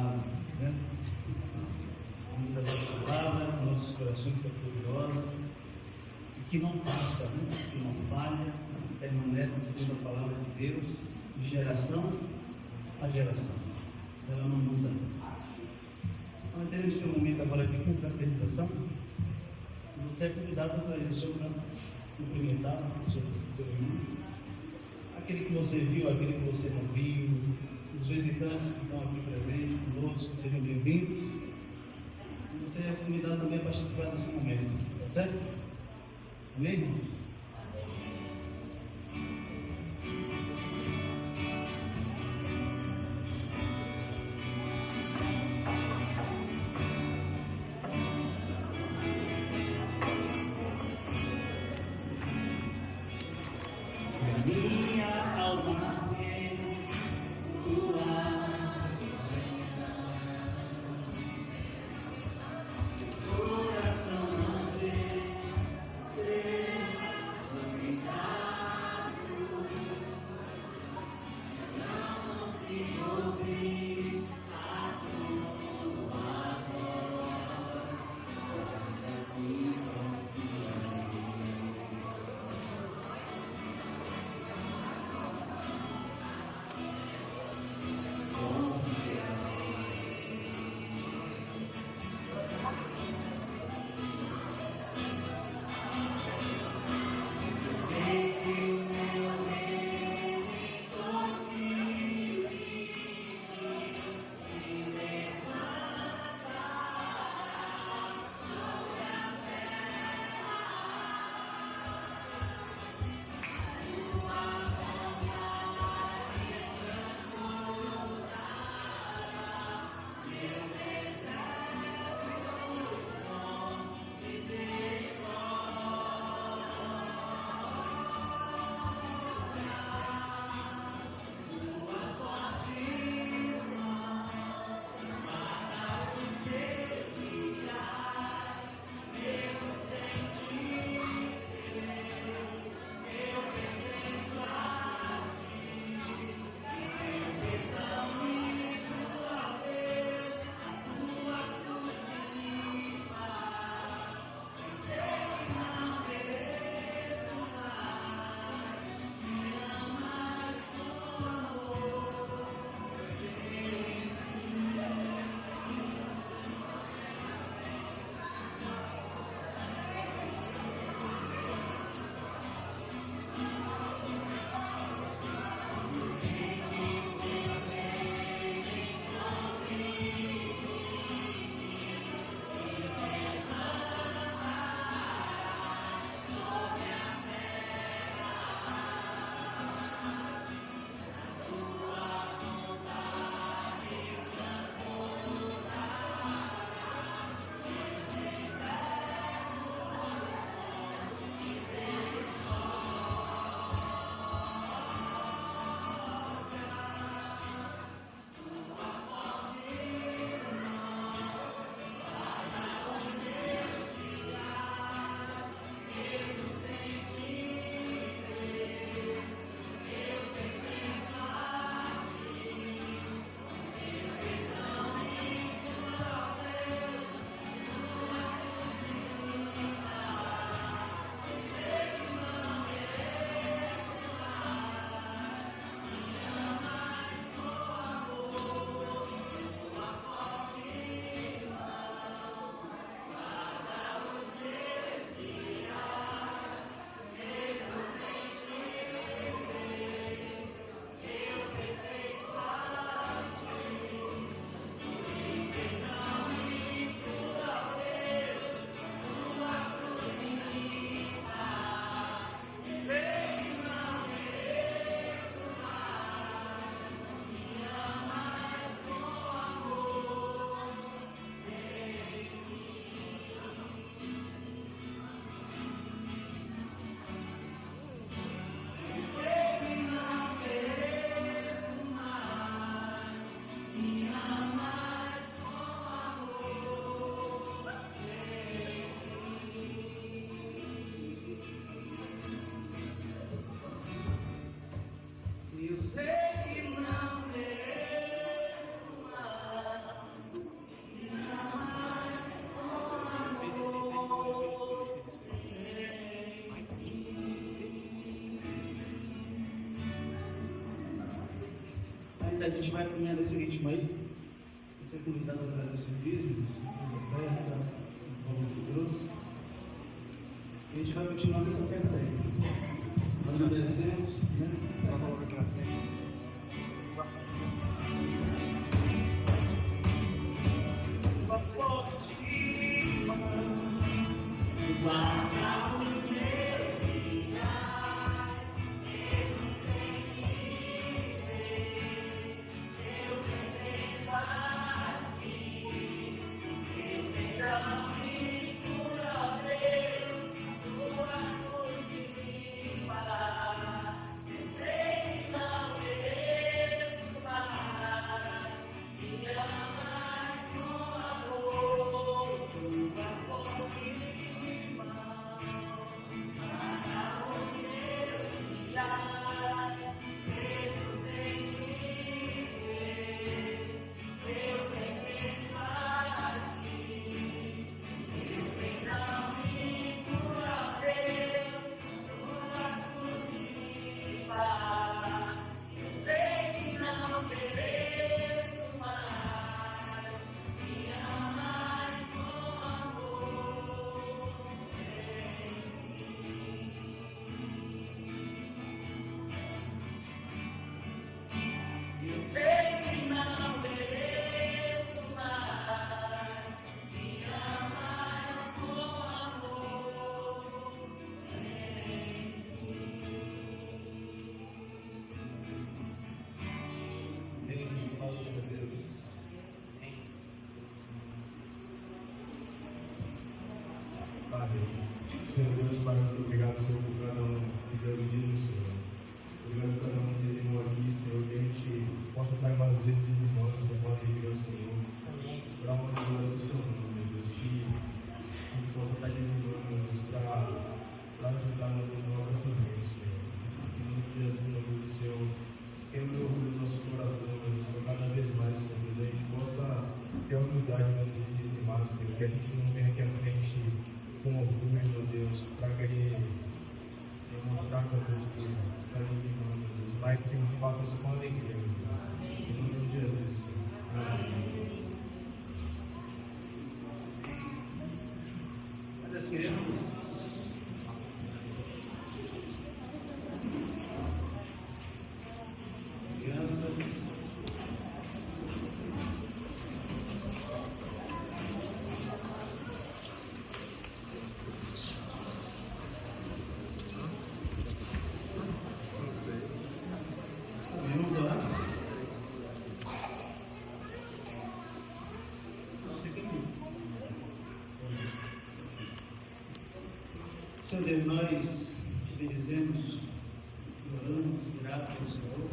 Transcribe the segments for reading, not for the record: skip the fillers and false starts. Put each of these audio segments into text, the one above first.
palavra, né? Muitas da palavra, nossos corações que é poderosa, e que não passa, né? Que não falha, mas que permanece sendo a palavra de Deus, de geração a geração. Ela não muda. Nós teremos ter um momento agora de confraternização. Você é convidado a sair do seu campo, cumprimentar o seu irmão, aquele que você viu, aquele que você não viu, os visitantes que estão aqui presentes conosco, sejam bem-vindos. Você é convidado também a participar desse momento, tá certo? Amém, irmãos? Minha alma tem tua coração não vê a gente vai caminhar nesse ritmo aí. Você é convidado a trazer o seu dízimo, como se trouxe. E a gente vai continuar nessa pegada aí. Nós agradecemos, né? Coloca aqui na frente. Uma forte mão, guarda os meus dias, mesmo sem viver, eu pertenço a ti, eu perdão e cura, Deus, tua cruz me limpa. Eu sei que não mereço mais, me amas com amor, tua forte mão, guarda os meus dias, mesmo sem viver, eu pertenço a ti, eu perdão e cura, Deus, tua cruz me limpa. Eu sei que não mereço mais, me amas com amor sem fim. Eu sei que não mereço mais, me amas com amor sem fim. Bem, graças a Deus. Padre, Senhor Deus, Pai, muito obrigado, Senhor, por cada um que deu o dízimo, Senhor. Obrigado por cada um que dizimou aqui, Senhor, que a gente possa estar mais vezes dizimando, Senhor, para alegria ao Senhor. Para a honra e glória do seu nome, meu Deus, que a gente possa estar dizimando, meu Deus, para ajudar na obra do reino, Senhor. Em nome de Jesus, meu Deus, Senhor, queima o orgulho do nosso coração, meu Deus, para cada vez mais, Senhor, Deus, a gente possa ter a humildade, meu Deus, de dizimar, Senhor, que a gente não venha aqui à frente com orgulho, meu Deus, para querer se mostrar com Deus para dizimar, meu Deus, mas que não faça isso com alegria, meu Deus. Em nome de Jesus, Senhor. Amém. Cadê as crianças? As crianças. Não sei. Minuto lá. Você tem minuto. Senhor Deus, nós te bendizemos e oramos, gratos ao Senhor,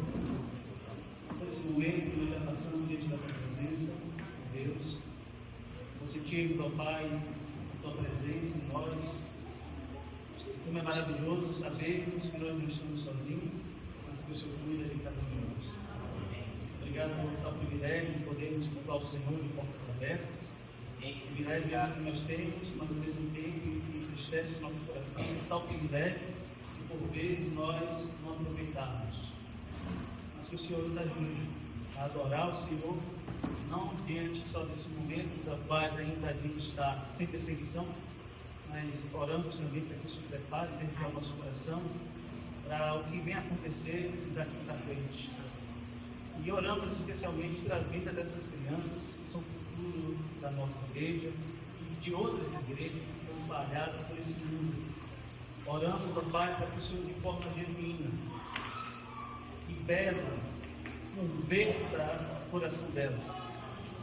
por esse momento que nós já passamos diante da tua presença, Deus. Nós sentimos, ó Pai, a tua presença em nós. Como é maravilhoso sabermos que nós não estamos sozinhos, mas que o Senhor cuida de cada um de nós. Obrigado pelo privilégio de podermos cultuar o Senhor de portas abertas. Privilégio esse que nós temos, mas ao mesmo tempo entristece o nosso coração, tal privilégio que por vezes nós não aproveitarmos. Mas que o Senhor nos ajude a adorar o Senhor, não diante só desses momentos a quais ainda a gente está sem perseguição, mas oramos também para que o Senhor prepare dentro do nosso coração para o que vem acontecer daqui para frente. E oramos especialmente pela vida dessas crianças que são futuro da nossa igreja e de outras igrejas que estão espalhadas por esse mundo. Oramos, ó Pai, para que o Senhor, de forma genuína e bela, converta o coração delas.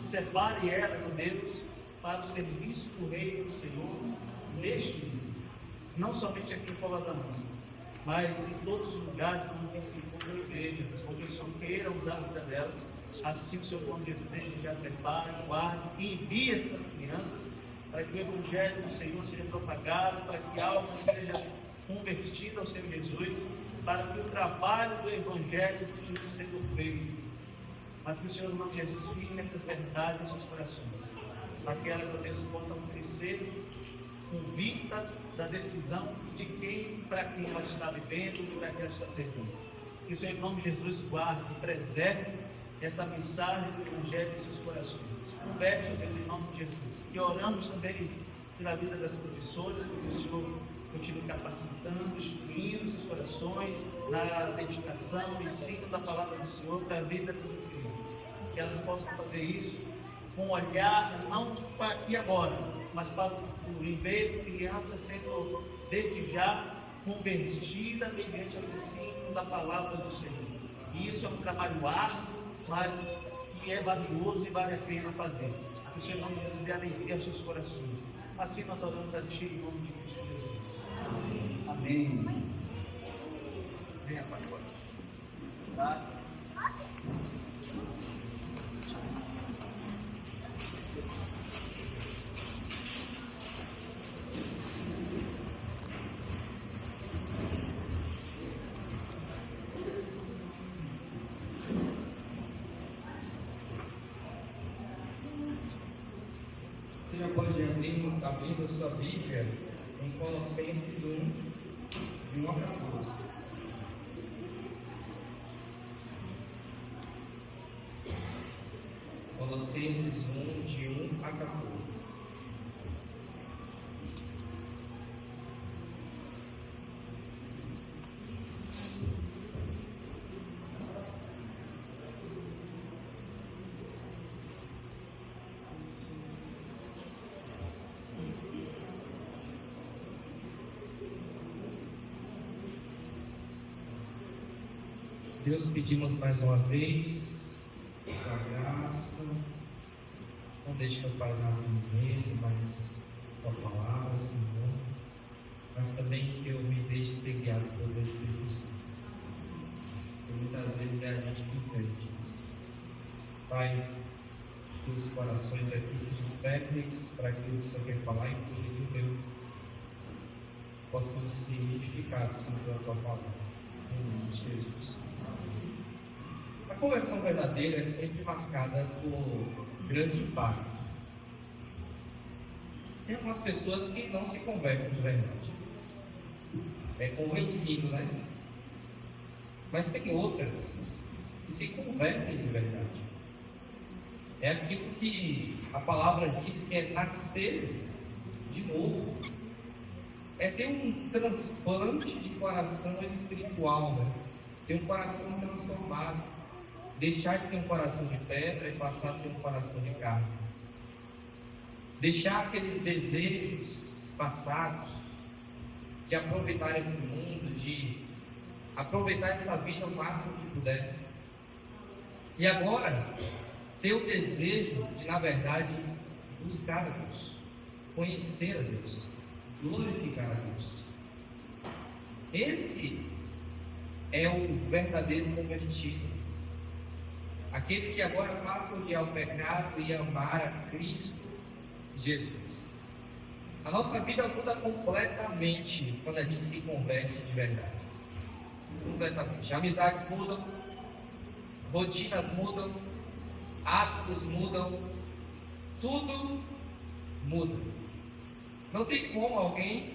Separe elas, ó Deus, para o serviço do Reino do Senhor neste mundo. Não somente aqui em Cova da Mansa, mas em todos os lugares onde se encontra a igreja, onde o Senhor queira usar a vida delas. Assim o Senhor, como Jesus, já prepare, guarde e envie essas crianças para que o Evangelho do Senhor seja propagado, para que almas sejam convertidas ao Senhor Jesus, para que o trabalho do Evangelho seja sendo feito. Mas que o Senhor, em nome de Jesus, firme essas verdades nos seus corações, para que elas, ó Deus, possam crescer convicta da decisão de quem, para quem ela está vivendo e para quem ela está servindo. Que o Senhor, em nome de Jesus, guarde e preserve essa mensagem do Evangelho em seus corações. Converte, ó Deus, em nome de Jesus. E oramos também pela vida das professoras, que o Senhor continue capacitando, instruindo seus corações na dedicação, no ensino da palavra do Senhor para a vida dessas crianças. Que elas possam fazer isso com um olhar, não para aqui e agora, mas para o futuro, em ver crianças sendo desde já convertida mediante o ensino da palavra do Senhor. E isso é um trabalho árduo, mas que é valioso e vale a pena fazer. Que o Senhor não nos dê alegria aos seus corações. Assim nós oramos a Ti em nome de Cristo Jesus. Amém. Venha para agora. Tá? Você já pode abrir a sua Bíblia em Colossenses 1, de 1 a 14. Colossenses 1, de 1 a 14. Deus, pedimos mais uma vez a graça, não deixe que eu fale nada de mesa, mas com a palavra, Senhor, mas também que eu me deixe ser guiado pelo Espírito Santo. E muitas vezes é a gente que entende. Pai, que os corações aqui sejam férteis para aquilo que o Senhor quer falar, inclusive o meu, possam ser edificados pela tua palavra. Em nome de Jesus. A conversão verdadeira é sempre marcada por grande impacto. Tem algumas pessoas que não se convertem de verdade. É convencido, né? Mas tem outras que se convertem de verdade. É aquilo que a palavra diz que é nascer de novo. É ter um transplante de coração espiritual, né? Ter um coração transformado. Deixar de ter um coração de pedra e passar a ter um coração de carne. Deixar aqueles desejos passados de aproveitar esse mundo, de aproveitar essa vida o máximo que puder. E agora, ter o desejo de, na verdade, buscar a Deus, conhecer a Deus, glorificar a Deus. Esse é o verdadeiro convertido. Aquele que agora passa a odiar o pecado e amar a Cristo Jesus. A nossa vida muda completamente quando a gente se converte de verdade. Completamente. Amizades mudam, rotinas mudam, hábitos mudam, tudo muda. Não tem como alguém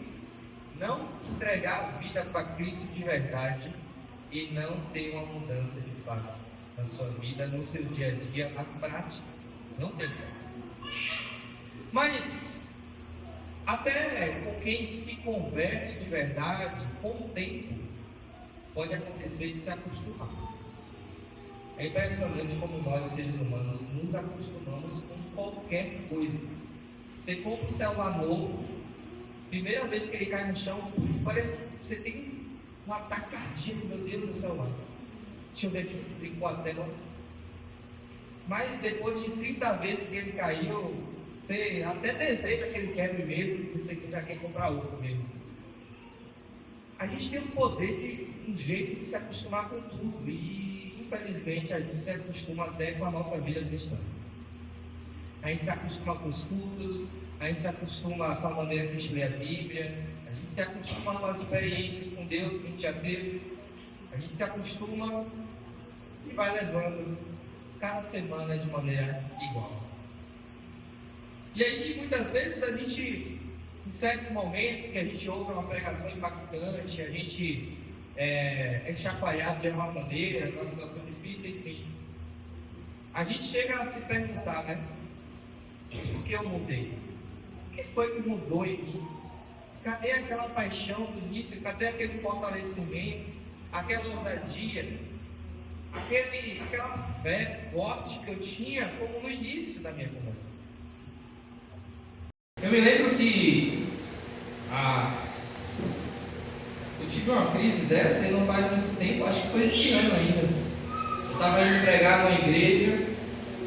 não entregar a vida para Cristo de verdade e não ter uma mudança de fato na sua vida, no seu dia a dia, na prática. Não tem como. Mas até com quem se converte de verdade, com o tempo pode acontecer de se acostumar. É impressionante como nós, seres humanos, nos acostumamos com qualquer coisa. Você compra um celular novo, primeira vez que ele cai no chão, parece que você tem um ataque cardíaco, meu Deus, no celular. Deixa eu ver aqui se trincou a tela. Mas depois de 30 vezes que ele caiu, você até deseja que ele quebre mesmo, e você já quer comprar outro mesmo. A gente tem o poder de um jeito de se acostumar com tudo, e infelizmente a gente se acostuma até com a nossa vida cristã. A gente se acostuma com os cultos, a gente se acostuma com a maneira que a gente lê a Bíblia, a gente se acostuma com as experiências com Deus que a gente já teve, a gente se acostuma e vai levando cada semana de maneira igual. E aí muitas vezes a gente, em certos momentos que a gente ouve uma pregação impactante, a gente é chacoalhado de uma maneira, numa situação difícil, enfim, a gente chega a se perguntar, né? Por que eu mudei? O que foi que mudou em mim? Cadê aquela paixão do início? Cadê aquele fortalecimento? Aquela ousadia? Aquela fé forte que eu tinha como no início da minha conversa? Eu me lembro que eu tive uma crise dessa e não faz muito tempo, acho que foi esse ano ainda. Eu estava indo pregar numa igreja,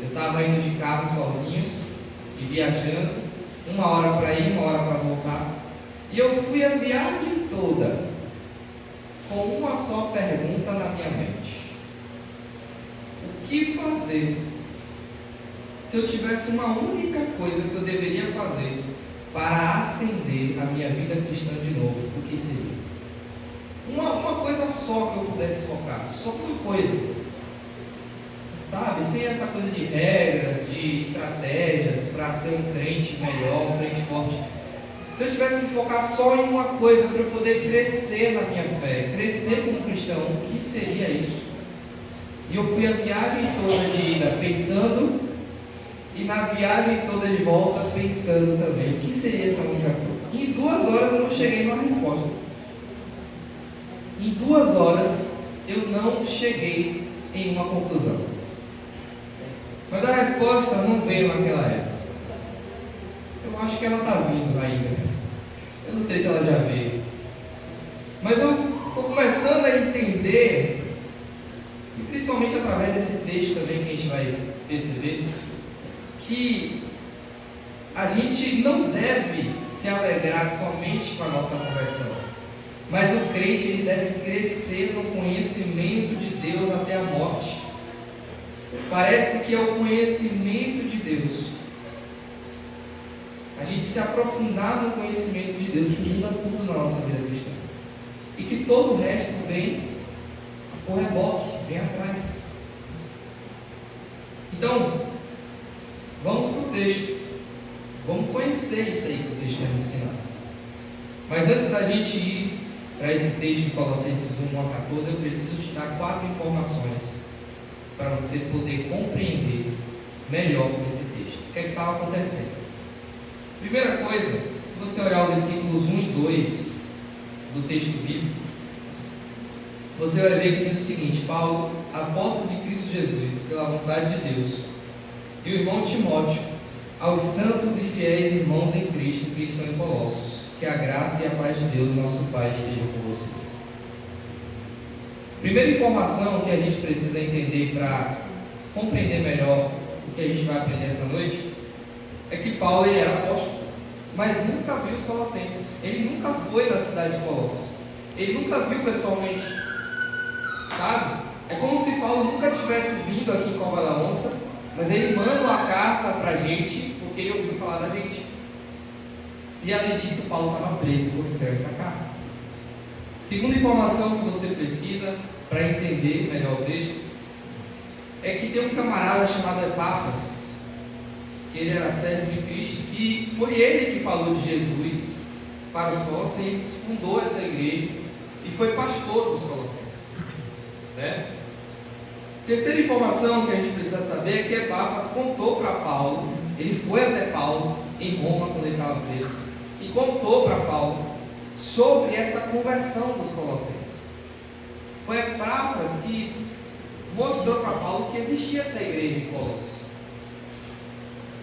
eu estava indo de carro sozinho e viajando, 1 hora para ir, 1 hora para voltar. E eu fui a viagem toda com uma só pergunta na minha mente: o que fazer se eu tivesse uma única coisa que eu deveria fazer para acender a minha vida cristã de novo? O que seria? Uma coisa só que eu pudesse focar, só uma coisa, sabe? Sem essa coisa de regras, de estratégias para ser um crente melhor, um crente forte. Se eu tivesse que focar só em uma coisa para eu poder crescer na minha fé, crescer como cristão, o que seria isso? E eu fui a viagem toda de ida pensando, e na viagem toda de volta pensando também, o que seria essa única coisa? E em 2 horas eu não cheguei numa resposta. Em 2 horas eu não cheguei em uma conclusão. Mas a resposta não veio naquela época. Eu acho que ela está vindo ainda. Eu não sei se ela já veio. Mas eu estou começando a entender, e principalmente através desse texto também que a gente vai perceber, que a gente não deve se alegrar somente com a nossa conversão, mas o crente ele deve crescer no conhecimento de Deus até a morte. Parece que é o conhecimento de Deus, a gente se aprofundar no conhecimento de Deus, que muda tudo na nossa vida cristã, e que todo o resto vem por reboque, vem atrás. Então, vamos para o texto, vamos conhecer isso aí que o texto quer nos ensinar. Mas antes da gente ir para esse texto de Colossenses 1 a 14, eu preciso te dar 4 informações para você poder compreender melhor esse texto. O que é que estava acontecendo? Primeira coisa, se você olhar os versículos 1 e 2 do texto bíblico, você vai ver que diz o seguinte: Paulo, apóstolo de Cristo Jesus, pela vontade de Deus, e o irmão Timóteo, aos santos e fiéis irmãos em Cristo que estão em Colossos, que a graça e a paz de Deus, nosso Pai, estejam com vocês. Primeira informação que a gente precisa entender para compreender melhor o que a gente vai aprender essa noite é que Paulo ele era apóstolo, mas nunca viu os colossenses. Ele nunca foi na cidade de Colossos. Ele nunca viu pessoalmente, sabe? É como se Paulo nunca tivesse vindo aqui em Cova da Onça, mas ele manda uma carta para a gente porque ele ouviu falar da gente. E além disso, Paulo estava preso por receber essa carta. Segunda informação que você precisa para entender melhor o texto é que tem um camarada chamado Epáfras, que ele era servo de Cristo, que foi ele que falou de Jesus para os colossenses, fundou essa igreja e foi pastor dos colossenses, certo? Terceira informação que a gente precisa saber é que Epáfras contou para Paulo, ele foi até Paulo em Roma quando ele estava preso, e contou para Paulo sobre essa conversão dos colossenses. Foi Epáfras que mostrou para Paulo que existia essa igreja em Colossos.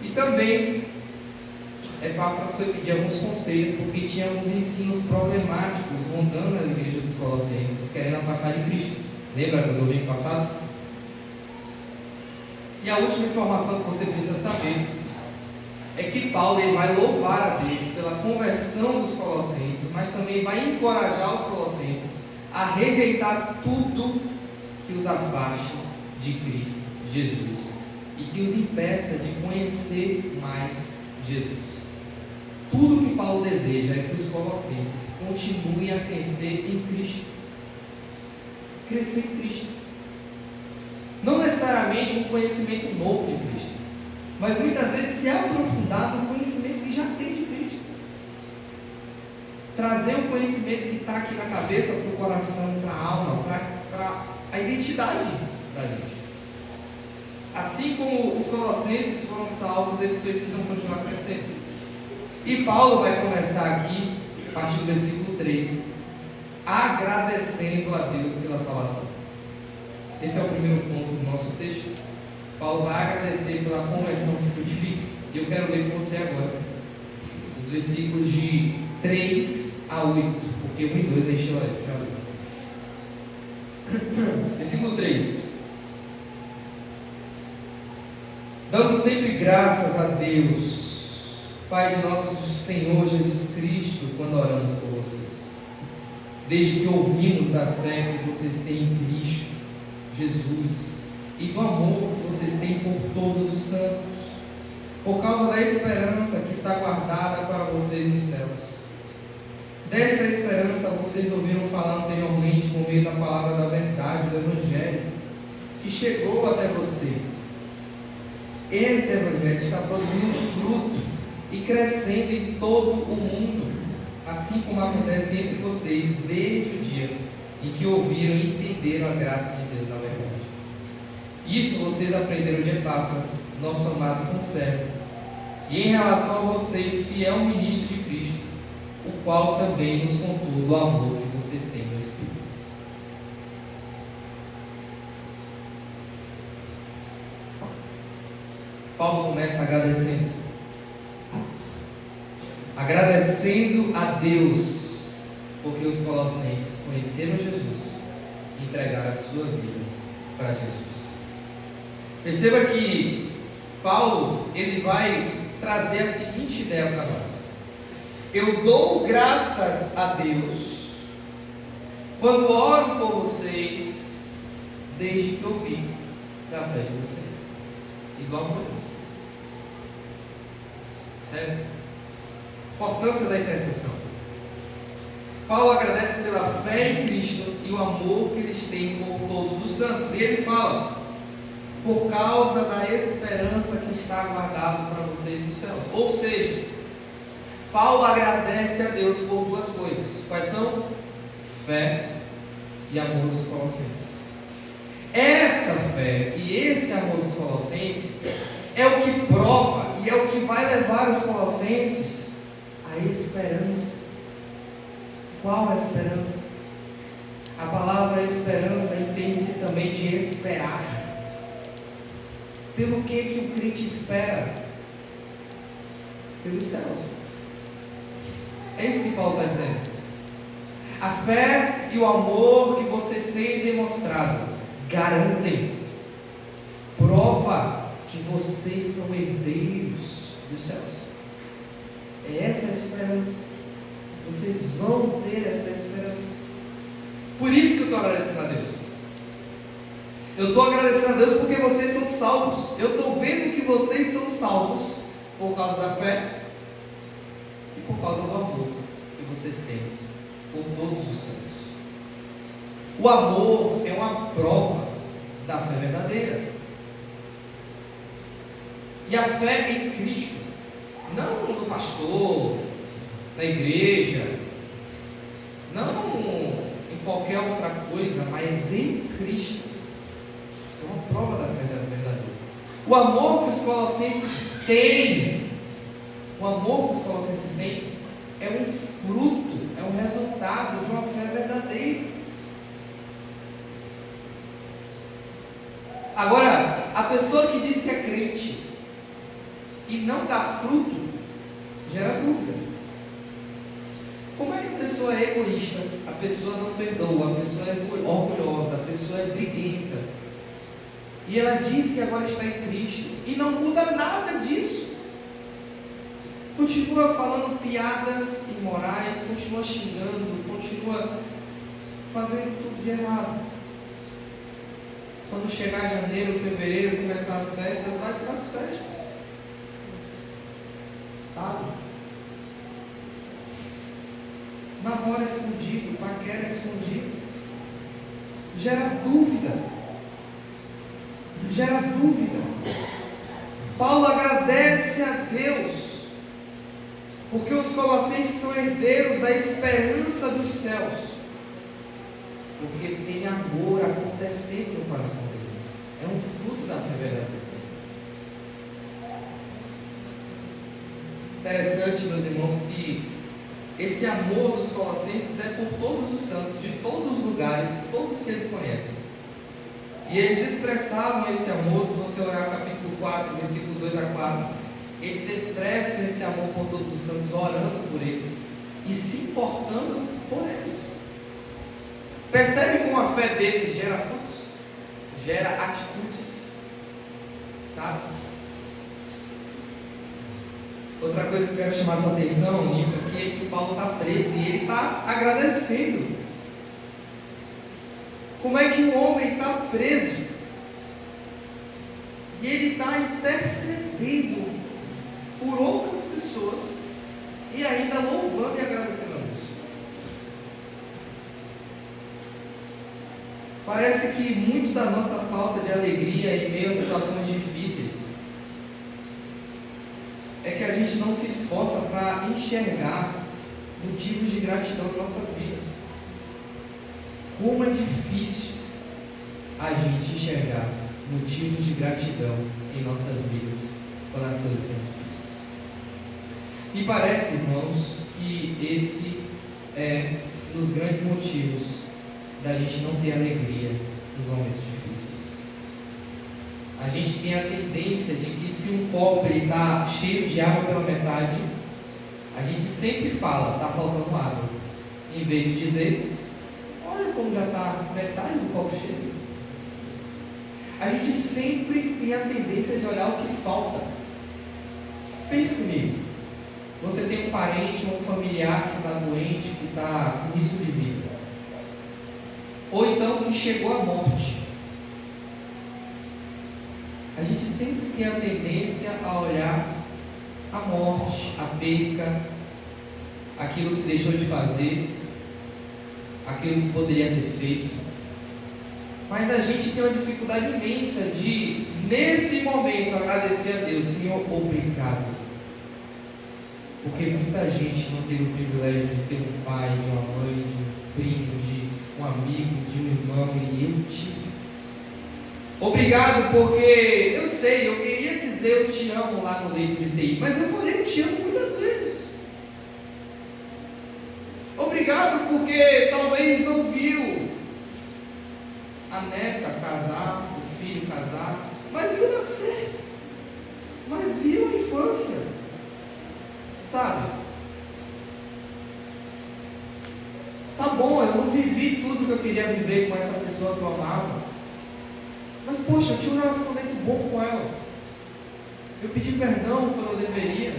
E também Epáfras foi pedir alguns conselhos, porque tinha alguns ensinos problemáticos rondando na igreja dos colossenses, querendo afastar de Cristo. Lembra do domingo passado? E a última informação que você precisa saber é que Paulo ele vai louvar a Deus pela conversão dos colossenses, mas também vai encorajar os colossenses a rejeitar tudo que os afaste de Cristo Jesus e que os impeça de conhecer mais Jesus. Tudo que Paulo deseja é que os colossenses continuem a crescer em Cristo. Crescer em Cristo. Não necessariamente um conhecimento novo de Cristo, mas muitas vezes se aprofundar no conhecimento que já tem de Cristo. Trazer o conhecimento que está aqui na cabeça para o coração, para a alma, para a identidade da gente. Assim como os colossenses foram salvos, eles precisam continuar crescendo. E Paulo vai começar aqui, a partir do versículo 3, agradecendo a Deus pela salvação. Esse é o primeiro ponto do nosso texto. Paulo vai agradecer pela conversão que frutifica. E eu quero ler com você agora os versículos de 3 a 8, porque 1 e 2 aí já leu. Versículo 3: dando sempre graças a Deus, Pai de nosso Senhor Jesus Cristo, quando oramos por vocês, desde que ouvimos da fé que vocês têm em Cristo Jesus e do amor que vocês têm por todos os santos, por causa da esperança que está guardada para vocês nos céus. Desta esperança vocês ouviram falar anteriormente por meio da palavra da verdade, do Evangelho, que chegou até vocês. Esse Evangelho está produzindo fruto e crescendo em todo o mundo, assim como acontece entre vocês desde o dia em que ouviram e entenderam a graça de Deus na verdade. Isso vocês aprenderam de Epáfras, nosso amado conservo, e em relação a vocês, fiel ministro de Cristo, o qual também nos contou do amor que vocês têm no Espírito. Paulo começa agradecendo a Deus, porque os colossenses conheceram Jesus e entregaram a sua vida para Jesus. Perceba que Paulo, ele vai trazer a seguinte ideia para nós: eu dou graças a Deus quando oro por vocês, desde que ouvi da fé de vocês e do amor de vocês. Certo? Importância da intercessão. Paulo agradece pela fé em Cristo e o amor que eles têm por todos os santos. E ele fala: por causa da esperança que está guardada para vocês nos céus. Ou seja, Paulo agradece a Deus por duas coisas. Quais são? Fé e amor dos colossenses. Essa fé e esse amor dos colossenses é o que prova e é o que vai levar os colossenses à esperança. Qual a esperança? A palavra esperança entende-se também de esperar. Pelo que o crente espera? Pelos céus. É isso que Paulo está dizendo. A fé e o amor que vocês têm demonstrado garantem, prova que vocês são herdeiros dos céus. É essa a esperança. Vocês vão ter essa esperança. Por isso que eu estou agradecendo a Deus. Eu estou agradecendo a Deus porque vocês são salvos. Eu estou vendo que vocês são salvos por causa da fé e por causa do amor que vocês têm por todos os santos. O amor é uma prova da fé verdadeira. E a fé em Cristo, não no pastor, na igreja, não em qualquer outra coisa, mas em Cristo, é uma prova da fé verdadeira. O amor que os colossenses têm, é um fruto, é um resultado de uma fé verdadeira. Agora, a pessoa que diz que é crente e não dá fruto, gera dúvida. Como é que a pessoa é egoísta, a pessoa não perdoa, a pessoa é orgulhosa, a pessoa é briguenta, e ela diz que agora está em Cristo e não muda nada disso? Continua falando piadas imorais, continua xingando, continua fazendo tudo de errado. Quando chegar janeiro, fevereiro, começar as festas, vai para as festas, sabe? Namora escondido, paquera escondido, gera dúvida. Paulo agradece a Deus porque os colossenses são herdeiros da esperança dos céus, porque tem amor acontecendo no coração deles. É um fruto da fé verdadeira. Interessante, meus irmãos, que esse amor dos colossenses é por todos os santos, de todos os lugares, todos que eles conhecem. E eles expressavam esse amor, se você olhar o capítulo 4, versículo 2 a 4, eles expressam esse amor por todos os santos, orando por eles e se importando por eles. Percebe como a fé deles gera frutos, gera atitudes, sabe? Outra coisa que eu quero chamar sua atenção nisso aqui é que Paulo está preso e ele está agradecendo. Como é que um homem está preso e ele está intercedendo por outras pessoas e ainda louvando e agradecendo a Deus? Parece que muito da nossa falta de alegria em meio a situações difíceis é que a gente não se esforça para enxergar motivos de gratidão em nossas vidas. Como é difícil a gente enxergar motivos de gratidão em nossas vidas quando as coisas são difíceis. E parece, irmãos, que esse é um dos grandes motivos da gente não ter alegria nos momentos difíceis. A gente tem a tendência de que se um copo está cheio de água pela metade, a gente sempre fala, está faltando água, em vez de dizer, olha como já está metade do copo cheio. A gente sempre tem a tendência de olhar o que falta. Pense comigo, você tem um parente ou um familiar que está doente, que está com risco de vida, ou então que chegou à morte. A gente sempre tem a tendência a olhar a morte, a perca, aquilo que deixou de fazer, aquilo que poderia ter feito. Mas a gente tem uma dificuldade imensa de, nesse momento, agradecer a Deus. Senhor, obrigado. Porque muita gente não teve o privilégio de ter um pai, de uma mãe, de um primo, de um amigo, de um irmão, e eu tive. Obrigado porque, eu sei, eu queria dizer eu te amo lá no leito de TI, mas eu falei eu te amo muitas vezes. Obrigado porque talvez não viu a neta casar, o filho casar, mas viu nascer, mas viu a infância, sabe? Tá bom, eu não vivi tudo que eu queria viver com essa pessoa que eu amava, mas poxa, eu tinha um relacionamento bom com ela. Eu pedi perdão quando eu deveria,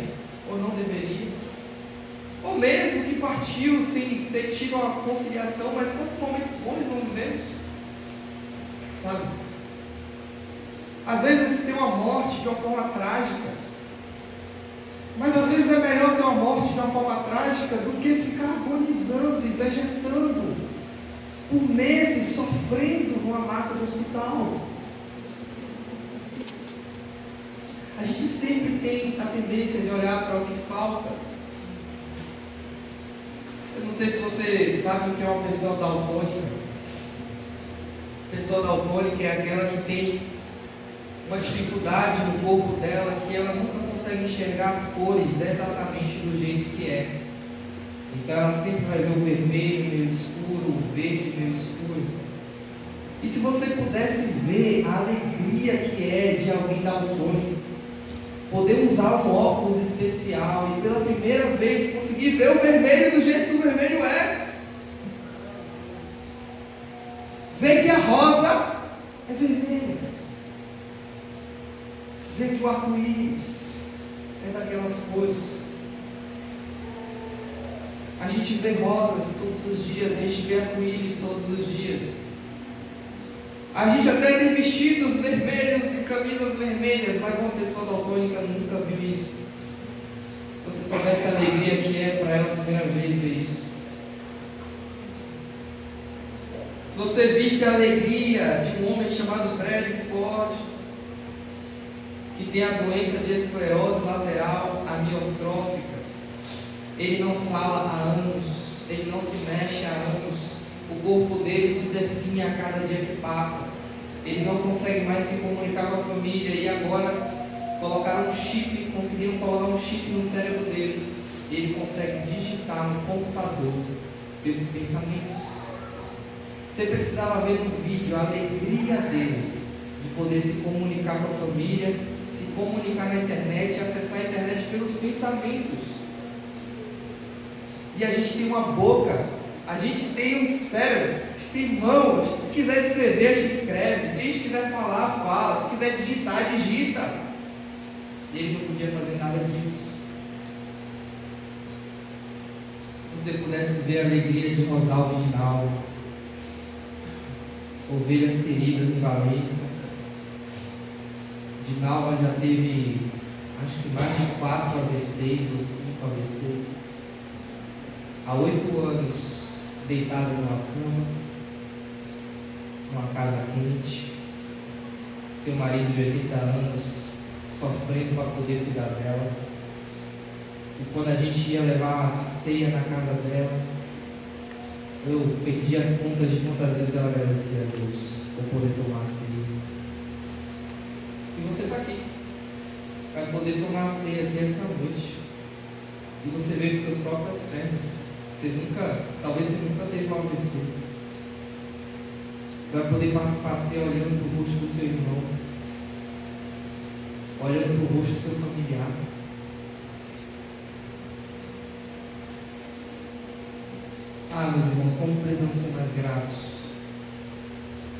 ou não deveria. Ou mesmo que partiu sem ter tido uma conciliação, mas quantos momentos bons não vivemos? Sabe? Às vezes tem uma morte de uma forma trágica, mas às vezes é melhor ter uma morte de uma forma trágica do que ficar agonizando e vegetando por meses, sofrendo numa maca do hospital. A gente sempre tem a tendência de olhar para o que falta. Eu não sei se você sabe o que é uma pessoa daltônica. Pessoa daltônica é aquela que tem uma dificuldade no corpo dela, que ela nunca consegue enxergar as cores exatamente do jeito que é. Então ela sempre vai ver o vermelho meio escuro, o verde meio escuro. E se você pudesse ver a alegria que é de alguém daltônico, poder usar um óculos especial e pela primeira vez conseguir ver o vermelho do jeito que o vermelho é. Ver que a rosa é vermelha. Ver que o arco-íris é daquelas cores. A gente vê rosas todos os dias, a gente vê arco-íris todos os dias. A gente até tem vestidos vermelhos e camisas vermelhas, mas uma pessoa daltônica nunca viu isso. Se você soubesse a alegria que é para ela a primeira vez ver isso. Se você visse a alegria de um homem chamado Bradley Ford, que tem a doença de esclerose lateral amiotrófica, ele não fala há anos, ele não se mexe há anos. O corpo dele se definha a cada dia que passa. Ele não consegue mais se comunicar com a família. E agora colocaram um chip, conseguiram colocar um um chip no cérebro dele, e ele consegue digitar no computador pelos pensamentos. Você precisava ver no vídeo a alegria dele de poder se comunicar com a família, se comunicar na internet e acessar a internet pelos pensamentos. E a gente tem uma boca, a gente tem um cérebro, a gente tem mãos. Se quiser escrever, a gente escreve. Se a gente quiser falar, fala. Se quiser digitar, digita. E ele não podia fazer nada disso. Se você pudesse ver a alegria de Rosalvo e Ginaldo, ovelhas queridas em Valência. Ginaldo já teve, acho que mais de 4 AVCs ou 5 AVCs. Há 8 anos, deitada numa cama, numa casa quente, seu marido de 80 anos, sofrendo para poder cuidar dela. E quando a gente ia levar a ceia na casa dela, eu perdi as contas de quantas vezes ela agradecia a Deus por poder tomar a ceia. E você está aqui, vai poder tomar a ceia aqui essa noite. E você vê com suas próprias pernas. Talvez você nunca teve um AVC. Você vai poder participar assim, olhando para o rosto do seu irmão, olhando para o rosto do seu familiar. Meus irmãos, como precisamos ser mais gratos.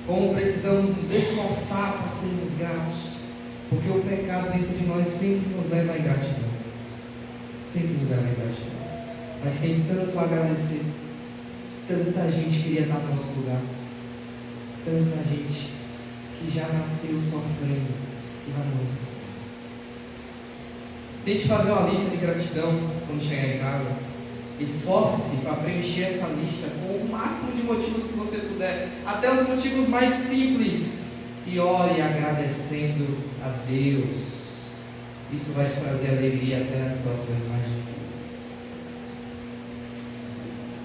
Como precisamos nos esforçar para sermos gratos. Porque o pecado dentro de nós sempre nos leva à ingratidão. Sempre nos leva à ingratidão. Mas tem tanto a agradecer. Tanta gente queria estar no nosso lugar. Tanta gente que já nasceu sofrendo e vai morrer sofrendo. Tente fazer uma lista de gratidão quando chegar em casa. Esforce-se para preencher essa lista com o máximo de motivos que você puder, até os motivos mais simples, e ore agradecendo a Deus. Isso vai te trazer alegria até nas situações mais difíceis.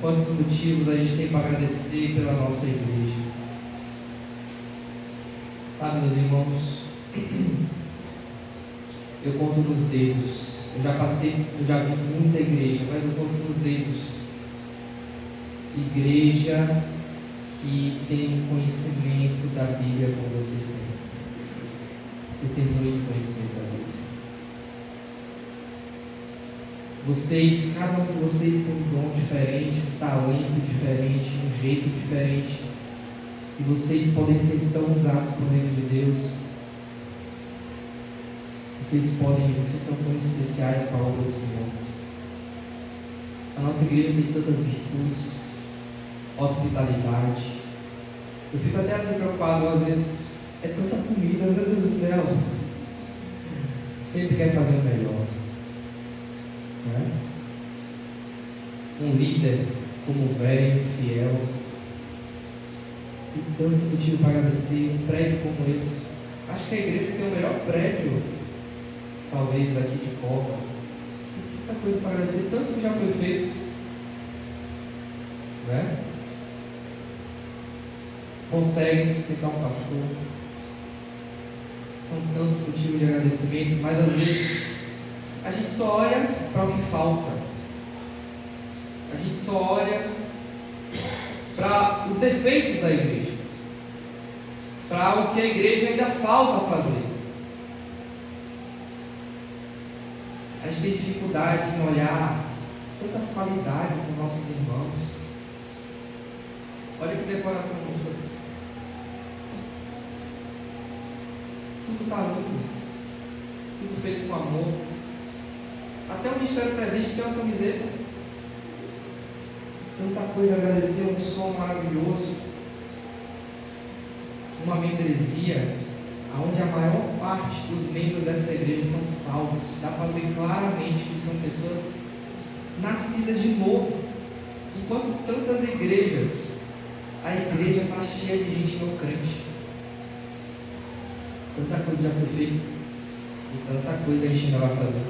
Quantos motivos a gente tem para agradecer pela nossa igreja? Sabe, meus irmãos, eu conto nos dedos. Eu já vi muita igreja, mas eu conto nos dedos. Igreja que tem conhecimento da Bíblia como vocês têm. Vocês têm muito conhecimento da Bíblia. Cada um de vocês tem um dom diferente, um talento diferente, um jeito diferente. E vocês podem ser tão usados no reino de Deus. Vocês são tão especiais para a obra do Senhor. A nossa igreja tem tantas virtudes, hospitalidade. Eu fico até assim preocupado, às vezes, é tanta comida, meu Deus do céu. Sempre quer fazer o melhor. Não é? Um líder como velho, fiel, tem tanto motivo para agradecer. Um prédio como esse. Acho que a igreja tem o melhor prédio, talvez daqui de Copa. Tem tanta coisa para agradecer, tanto que já foi feito, né? Consegue sustentar um pastor. São tantos motivos de agradecimento, mas às vezes a gente só olha para o que falta. A gente só olha para os defeitos da igreja, para o que a igreja ainda falta fazer. A gente tem dificuldade em olhar tantas qualidades dos nossos irmãos. Olha que decoração bonita. Tudo está lindo. Tudo feito com amor. Até o Ministério Presente tem uma camiseta. Tanta coisa a agradecer, um som maravilhoso. Uma membresia onde a maior parte dos membros dessa igreja são salvos. Dá para ver claramente que são pessoas nascidas de novo. Enquanto tantas igrejas, a igreja está cheia de gente não crente. Tanta coisa já foi feita e tanta coisa a gente ainda vai fazer,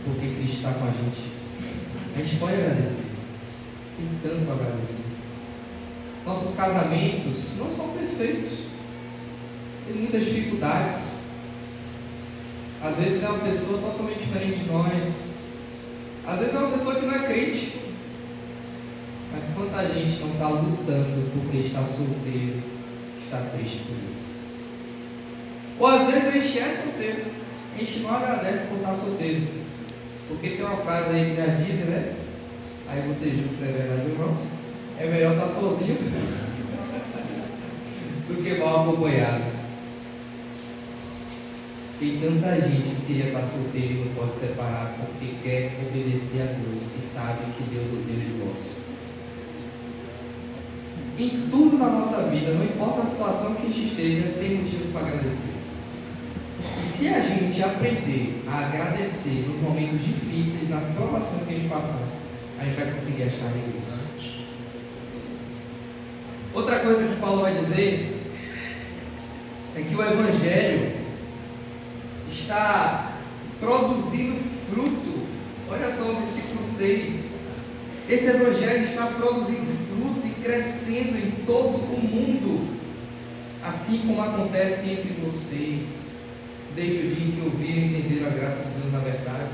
porque Cristo está com a gente. A gente pode agradecer, tem tanto a agradecer. Nossos casamentos não são perfeitos, tem muitas dificuldades. Às vezes é uma pessoa totalmente diferente de nós. Às vezes é uma pessoa que não é crente. Mas quanta gente não está lutando porque está solteiro, está triste por isso. Ou às vezes a gente é solteiro, a gente não agradece por estar solteiro. Porque tem uma frase aí que já diz, né? Aí você julga se é verdade ou não. É melhor estar sozinho do que mal acompanhado. Tem tanta gente que queria estar solteiro e não pode separar porque quer obedecer a Deus e sabe que Deus odeia o divórcio. Em tudo na nossa vida, não importa a situação que a gente esteja, tem motivos para agradecer. E se a gente aprender a agradecer nos momentos difíceis, nas provações que a gente passar, a gente vai conseguir achar alegria. Outra coisa que Paulo vai dizer é que o Evangelho está produzindo fruto. Olha só o versículo 6. Esse Evangelho está produzindo fruto e crescendo em todo o mundo, assim como acontece entre vocês, desde o dia em que ouviram e entenderam a graça de Deus na verdade.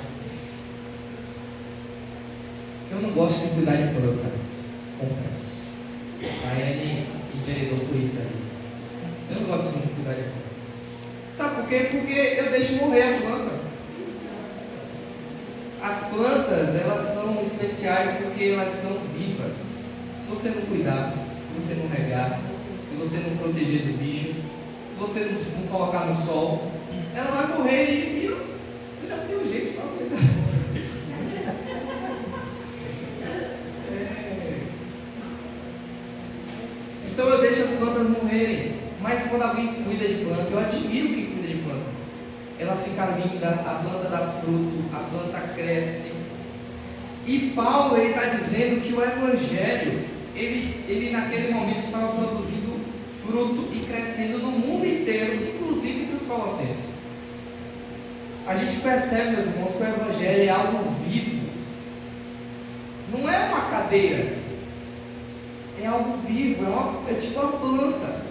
Eu não gosto de cuidar de planta, confesso. A Anne enveredou por isso aí. Eu não gosto muito de cuidar de planta. Sabe por quê? Porque eu deixo morrer a planta. As plantas, elas são especiais porque elas são vivas. Se você não cuidar, se você não regar, se você não proteger do bicho, se você não colocar no sol, ela vai morrer e eu já tenho um jeito para cuidar. Então eu deixo as plantas morrerem. Mas quando alguém cuida de planta, eu admiro quem cuida de planta. Ela fica linda, a planta dá fruto, a planta cresce. E Paulo está dizendo que o Evangelho, ele naquele momento estava produzindo fruto e crescendo no mundo inteiro, inclusive para os colossenses. A gente percebe, meus irmãos, que o Evangelho é algo vivo. Não é uma cadeira, é algo vivo, é tipo uma planta.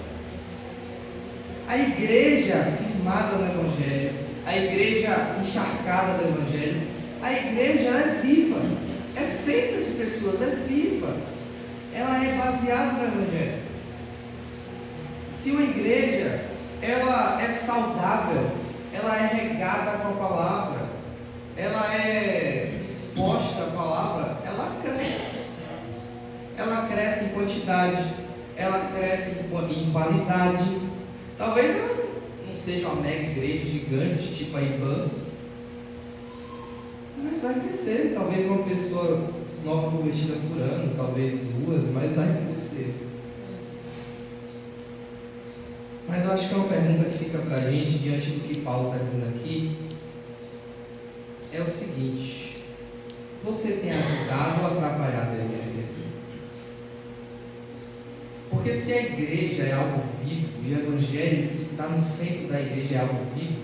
A igreja firmada no Evangelho, a igreja encharcada do Evangelho, a igreja é viva, é feita de pessoas, é viva, ela é baseada no Evangelho. Se uma igreja ela é saudável, ela é regada com a palavra, ela é exposta à palavra, ela cresce em quantidade, ela cresce em qualidade. Talvez ela não seja uma mega igreja gigante, tipo a IBAN, mas vai crescer. Talvez uma pessoa nova convertida por ano, talvez duas, mas vai crescer. Mas eu acho que é uma pergunta que fica para a gente, diante do que Paulo está dizendo aqui, é o seguinte: você tem ajudado ou atrapalhado a igreja a crescer? Porque se a igreja é algo vivo, e o Evangelho que está no centro da igreja é algo vivo,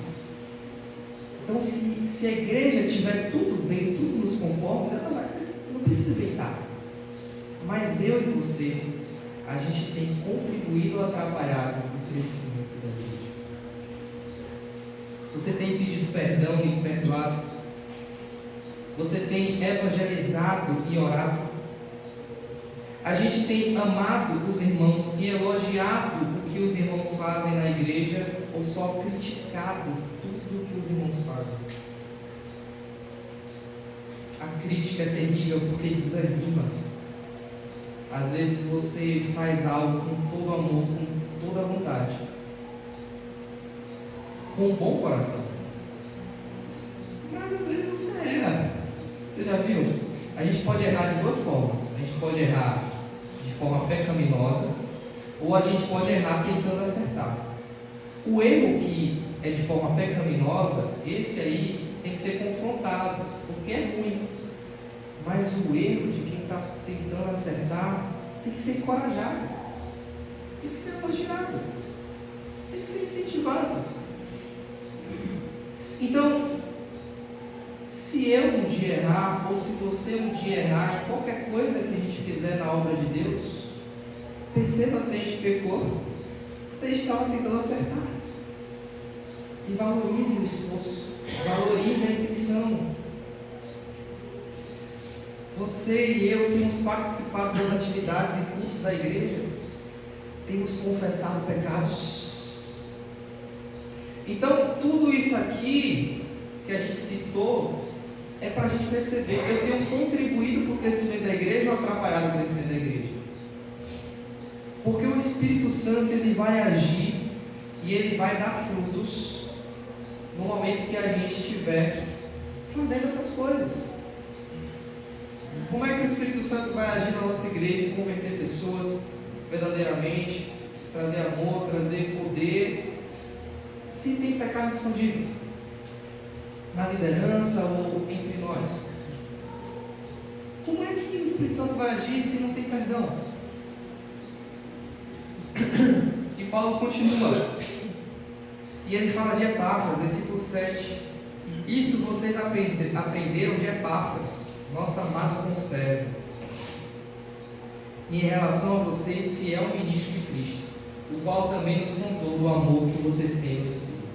então se a igreja tiver tudo bem, tudo nos conformes, ela vai crescer, não precisa inventar. Mas eu e você, a gente tem contribuído ou atrapalhado o crescimento da igreja. Você tem pedido perdão e perdoado? Você tem evangelizado e orado? A gente tem amado os irmãos e elogiado o que os irmãos fazem na igreja, ou só criticado tudo o que os irmãos fazem? A crítica é terrível porque desanima. Às vezes você faz algo com todo amor, com toda vontade, com um bom coração, mas às vezes você erra. Você já viu? A gente pode errar de duas formas. A gente pode errar de forma pecaminosa, ou a gente pode errar tentando acertar. O erro que é de forma pecaminosa, esse aí tem que ser confrontado, porque é ruim. Mas o erro de quem está tentando acertar tem que ser encorajado, tem que ser elogiado, tem que ser incentivado. Então, se eu um dia errar, ou se você um dia errar em qualquer coisa que a gente fizer na obra de Deus, perceba se a gente pecou, se a gente estava tentando acertar. E valorize o esforço, valorize a intenção. Você e eu temos participado das atividades e cultos da igreja, temos confessado pecados. Então, tudo isso aqui que a gente citou é para a gente perceber: eu tenho contribuído para o crescimento da igreja ou atrapalhado o crescimento da igreja? Porque o Espírito Santo, ele vai agir e ele vai dar frutos no momento que a gente estiver fazendo essas coisas. Como é que o Espírito Santo vai agir na nossa igreja e converter pessoas verdadeiramente, trazer amor, trazer poder, se tem pecado escondido na liderança ou entre nós? Como é que o Espírito Santo vai agir se não tem perdão? E Paulo continua, e ele fala de Epáfras, versículo 7. Isso vocês aprenderam de Epáfras, nosso amado conservo, em relação a vocês, fiel ministro de Cristo, o qual também nos contou do amor que vocês têm no Espírito.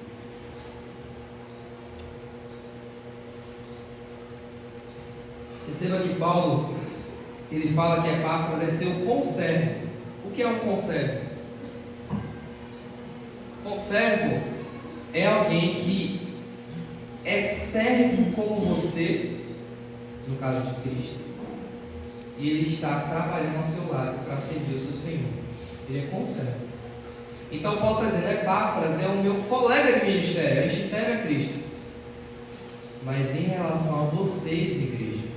Perceba que Paulo, ele fala que Epáfras é seu conservo. O que é um conservo? Conservo é alguém que é servo como você, no caso de Cristo, e ele está trabalhando ao seu lado para servir o seu Senhor. Ele é conservo. Então Paulo está dizendo: Epáfras é o meu colega de ministério, a gente serve a Cristo. Mas em relação a vocês, igreja,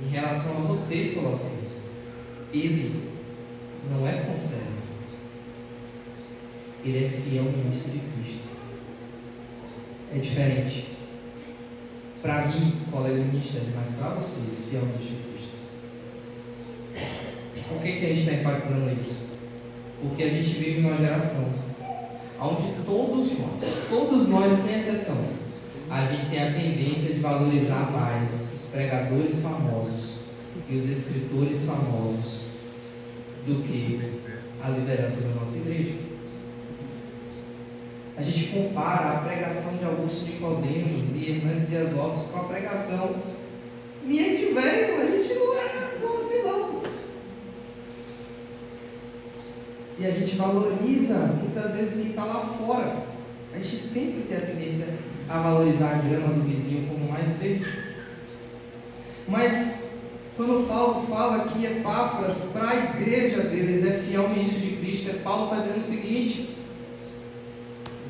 em relação a vocês, colossenses, ele não é conservo. Ele é fiel ministro de Cristo. É diferente. Para mim, colega de ministério, mas para vocês, fiel ministro de Cristo. Por que a gente está enfatizando isso? Porque a gente vive numa geração onde todos nós, sem exceção, a gente tem a tendência de valorizar mais os pregadores famosos e os escritores famosos do que a liderança da nossa igreja. A gente compara a pregação de Augusto Nicodemos e Hernandes Dias Lopes com a pregação minha de velho. A gente não é assim não. E a gente valoriza muitas vezes quem está lá fora. A gente sempre tem a tendência a valorizar a grama do vizinho como mais verde. Mas quando Paulo fala que Epáfras, para a igreja deles, é fiel ministro de Cristo, Paulo está dizendo o seguinte: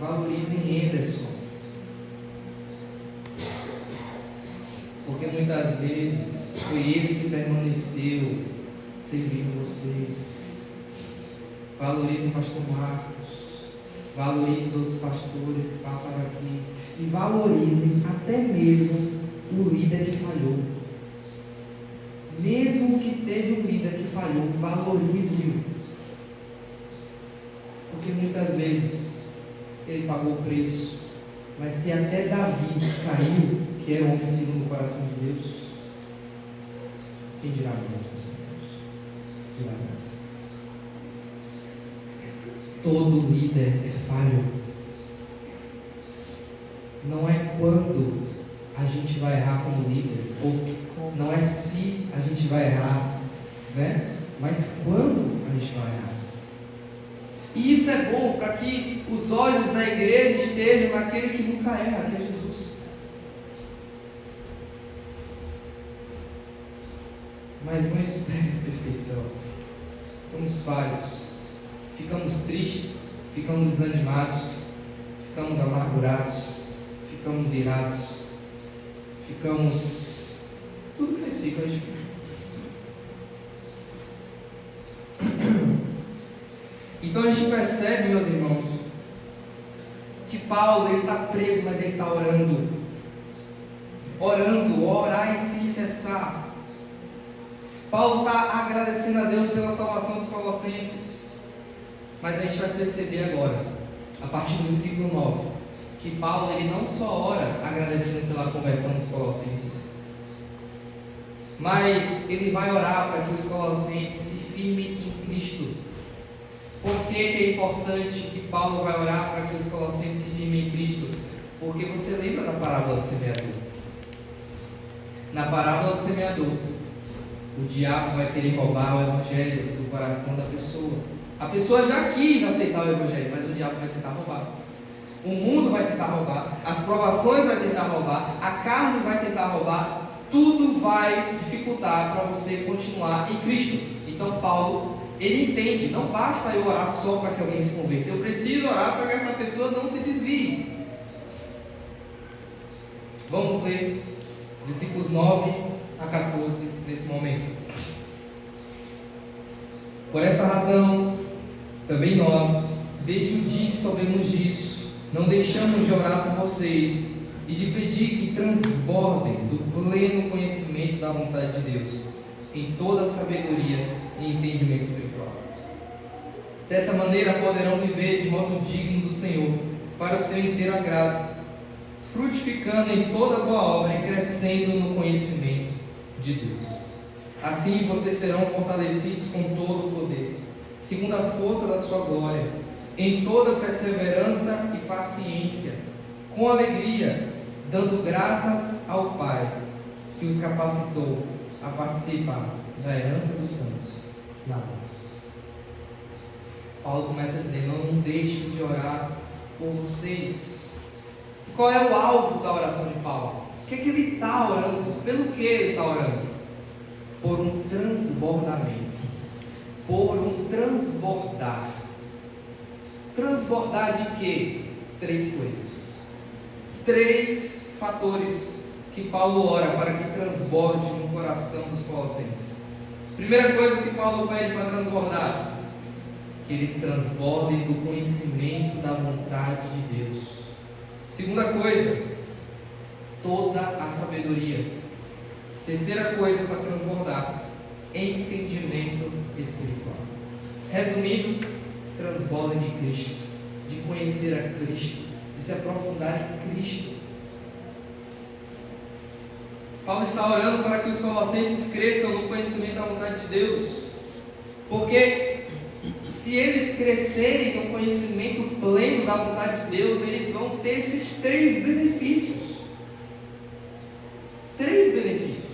valorizem Anderson, porque muitas vezes foi ele que permaneceu servindo vocês. Valorizem o pastor Marcos, valorizem os outros pastores que passaram aqui, e valorizem até mesmo o líder que falhou. Mesmo que teve um líder que falhou, valorize-o, porque muitas vezes ele pagou o preço. Mas se até Davi caiu, que era o homem segundo o coração de Deus, quem dirá nós, meus irmãos? Dirá nós. Todo líder é falho. Não é quando a gente vai errar como líder, ou não é se a gente vai errar, né? Mas quando a gente vai errar. E isso é bom para que os olhos da igreja estejam naquele que nunca erra, que é Jesus. Mas não espere a perfeição. Somos falhos. Ficamos tristes, ficamos desanimados, ficamos amargurados, ficamos irados, ficamos... tudo que vocês ficam hoje. Então a gente percebe, meus irmãos, que Paulo, ele está preso, mas ele está orando. Orar e sem cessar. Paulo está agradecendo a Deus pela salvação dos colossenses. Mas a gente vai perceber agora, a partir do versículo 9, que Paulo, ele não só ora agradecendo pela conversão dos colossenses, mas ele vai orar para que os colossenses se firmem em Cristo. Por que é importante que Paulo vai orar para que os colossenses se firmem em Cristo? Porque você lembra da parábola do semeador? Na parábola do semeador, o diabo vai querer roubar o evangelho do coração da pessoa. A pessoa já quis aceitar o evangelho, mas o diabo vai tentar roubar. O mundo vai tentar roubar, as provações vai tentar roubar, a carne vai tentar roubar, tudo vai dificultar para você continuar em Cristo. Então Paulo, ele entende, não basta eu orar só para que alguém se converta, eu preciso orar para que essa pessoa não se desvie. Vamos ler versículos 9 a 14 nesse momento. Por esta razão, também nós, desde o dia que soubemos disso, não deixamos de orar por vocês e de pedir que transbordem do pleno conhecimento da vontade de Deus, em toda sabedoria e entendimento espiritual. Dessa maneira poderão viver de modo digno do Senhor, para o seu inteiro agrado, frutificando em toda boa obra e crescendo no conhecimento de Deus. Assim vocês serão fortalecidos com todo o poder, segundo a força da sua glória, em toda perseverança e paciência, com alegria, dando graças ao Pai, que os capacitou a participar da herança dos santos na paz. Paulo começa a dizer: não deixo de orar por vocês. E qual é o alvo da oração de Paulo? O que é que ele está orando? Pelo que ele está orando? Por um transbordamento, por um transbordar. Transbordar de quê? 3 coisas. 3 fatores que Paulo ora para que transborde no coração dos colossenses. Primeira coisa que Paulo pede para transbordar: que eles transbordem do conhecimento da vontade de Deus. Segunda coisa, toda a sabedoria. Terceira coisa para transbordar: entendimento espiritual. Resumindo, transbordem de Cristo, de conhecer a Cristo, de se aprofundar em Cristo. Paulo está orando para que os colossenses cresçam no conhecimento da vontade de Deus, porque se eles crescerem no conhecimento pleno da vontade de Deus, eles vão ter esses 3 benefícios. 3 benefícios.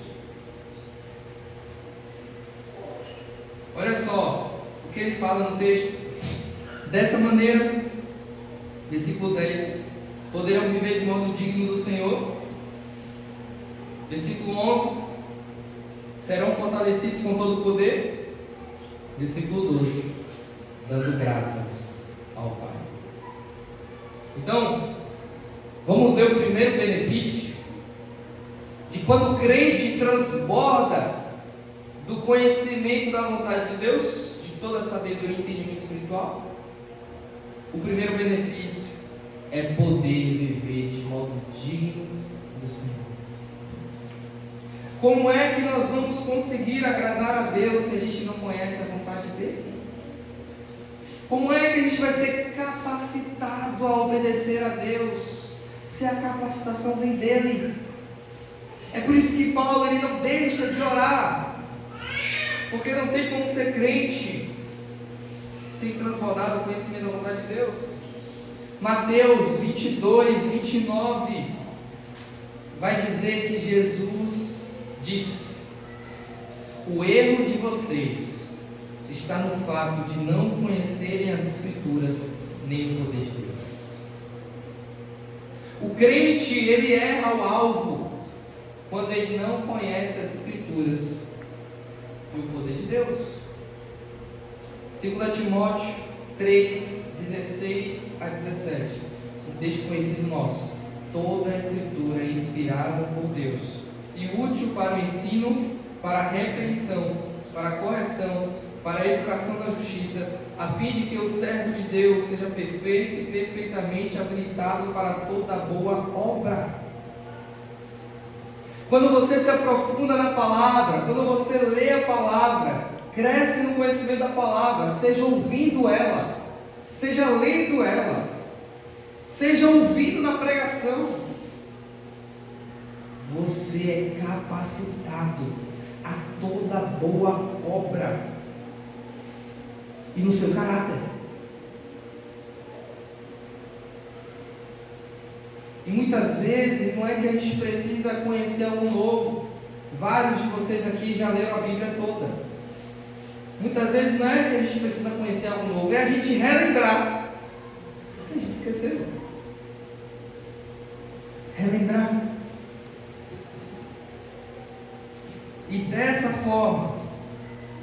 Olha só o que ele fala no texto. Dessa maneira, versículo 10, poderão viver de modo digno do Senhor. Versículo 11, serão fortalecidos com todo o poder. Versículo 12, dando graças ao Pai. Então, vamos ver o primeiro benefício de quando o crente transborda do conhecimento da vontade de Deus, de toda a sabedoria e entendimento espiritual. O primeiro benefício é poder viver de modo digno do Senhor. Como é que nós vamos conseguir agradar a Deus se a gente não conhece a vontade dele? Como é que a gente vai ser capacitado a obedecer a Deus se a capacitação vem dele? É por isso que Paulo ele não deixa de orar, porque não tem como ser crente sem transbordar do conhecimento da vontade de Deus. Mateus 22, 29 vai dizer que Jesus disse: o erro de vocês está no fato de não conhecerem as Escrituras nem o poder de Deus. O crente, ele erra o alvo quando ele não conhece as Escrituras e o poder de Deus. 2 Timóteo 3, 16 a 17, um texto conhecido nosso. Toda a Escritura é inspirada por Deus e útil para o ensino, para a repreensão, para a correção, para a educação na justiça, a fim de que o servo de Deus seja perfeito e perfeitamente habilitado para toda boa obra. Quando você se aprofunda na palavra, quando você lê a palavra, cresce no conhecimento da palavra, seja ouvindo ela, seja lendo ela, seja ouvindo na pregação, você é capacitado a toda boa obra. E no seu caráter, E muitas vezes não é que a gente precisa conhecer algo novo. Vários de vocês aqui já leram a Bíblia toda. Muitas vezes não é que a gente precisa conhecer algo novo, é a gente relembrar o que a gente esqueceu. Relembrar. E dessa forma,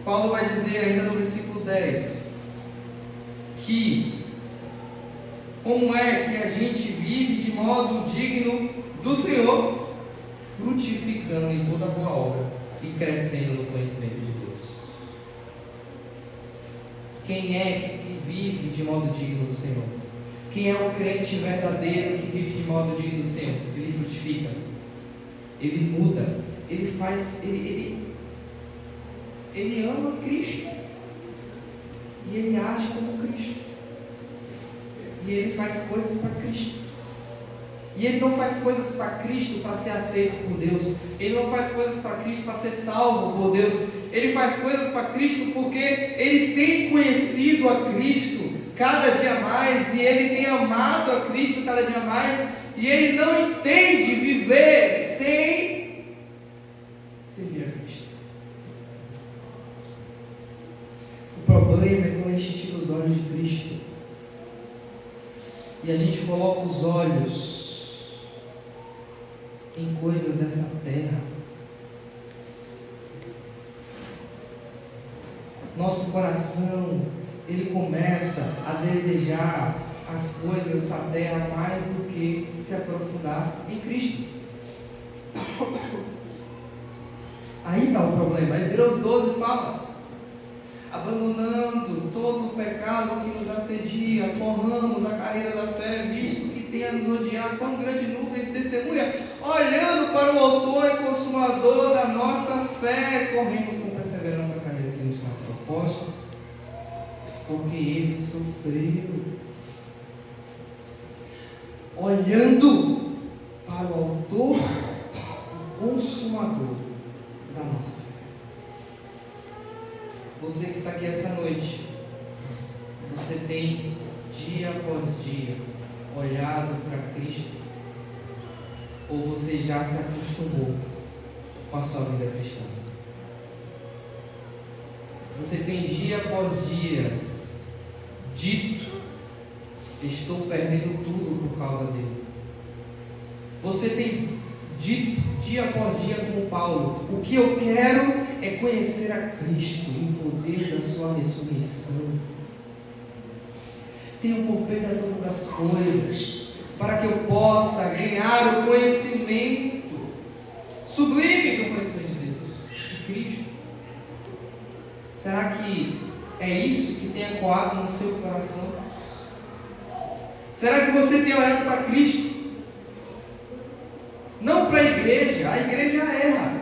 Paulo vai dizer ainda no versículo 10, que como é que a gente vive de modo digno do Senhor, frutificando em toda boa obra e crescendo no conhecimento de Deus. Quem é que vive de modo digno do Senhor? Quem é o crente verdadeiro que vive de modo digno do Senhor? Ele frutifica, ele muda, ele faz, ele ama Cristo e ele age como Cristo. E ele faz coisas para Cristo. E ele não faz coisas para Cristo para ser aceito por Deus. Ele não faz coisas para Cristo para ser salvo por Deus. Ele faz coisas para Cristo porque ele tem conhecido a Cristo cada dia mais. E ele tem amado a Cristo cada dia mais. E ele não entende viver sem servir a Cristo. O problema é quando a gente tira os olhos de Cristo e a gente coloca os olhos em coisas dessa terra. Nosso coração, ele começa a desejar as coisas dessa terra mais do que se aprofundar em Cristo. Aí está o problema. Hebreus 12 fala: abandonando todo o pecado que nos assedia, corramos a carreira da fé, visto que tenha nos rodeado tão grande nuvem de testemunha, olhando para o autor e consumador da nossa fé, corremos com perseverança a carreira que nos está proposta, porque ele sofreu. Olhando para o autor e consumador da nossa fé. Você que está aqui essa noite, você tem dia após dia olhado para Cristo, ou você já se acostumou com a sua vida cristã? Você tem dia após dia dito: estou perdendo tudo por causa dele. Você tem dito dia após dia como Paulo: o que eu quero é conhecer a Cristo e o poder da sua ressurreição. Tenho por perda todas as coisas, para que eu possa ganhar o conhecimento sublime do conhecimento de Deus, de Cristo. Será que é isso que tem ecoado no seu coração? Será que você tem olhado para Cristo? Não para a igreja erra,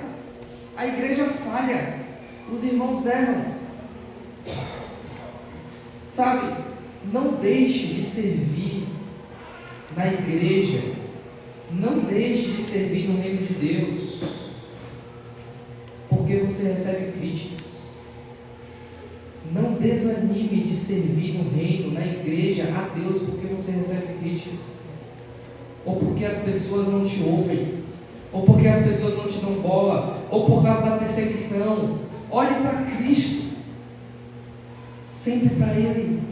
a igreja falha, os irmãos erram. Sabe, não deixe de servir na igreja, não deixe de servir no reino de Deus, porque você recebe críticas. Não desanime de servir no reino, na igreja, a Deus, porque você recebe críticas, ou porque as pessoas não te ouvem, ou porque as pessoas não te dão bola, ou por causa da perseguição. Olhe para Cristo, sempre para Ele.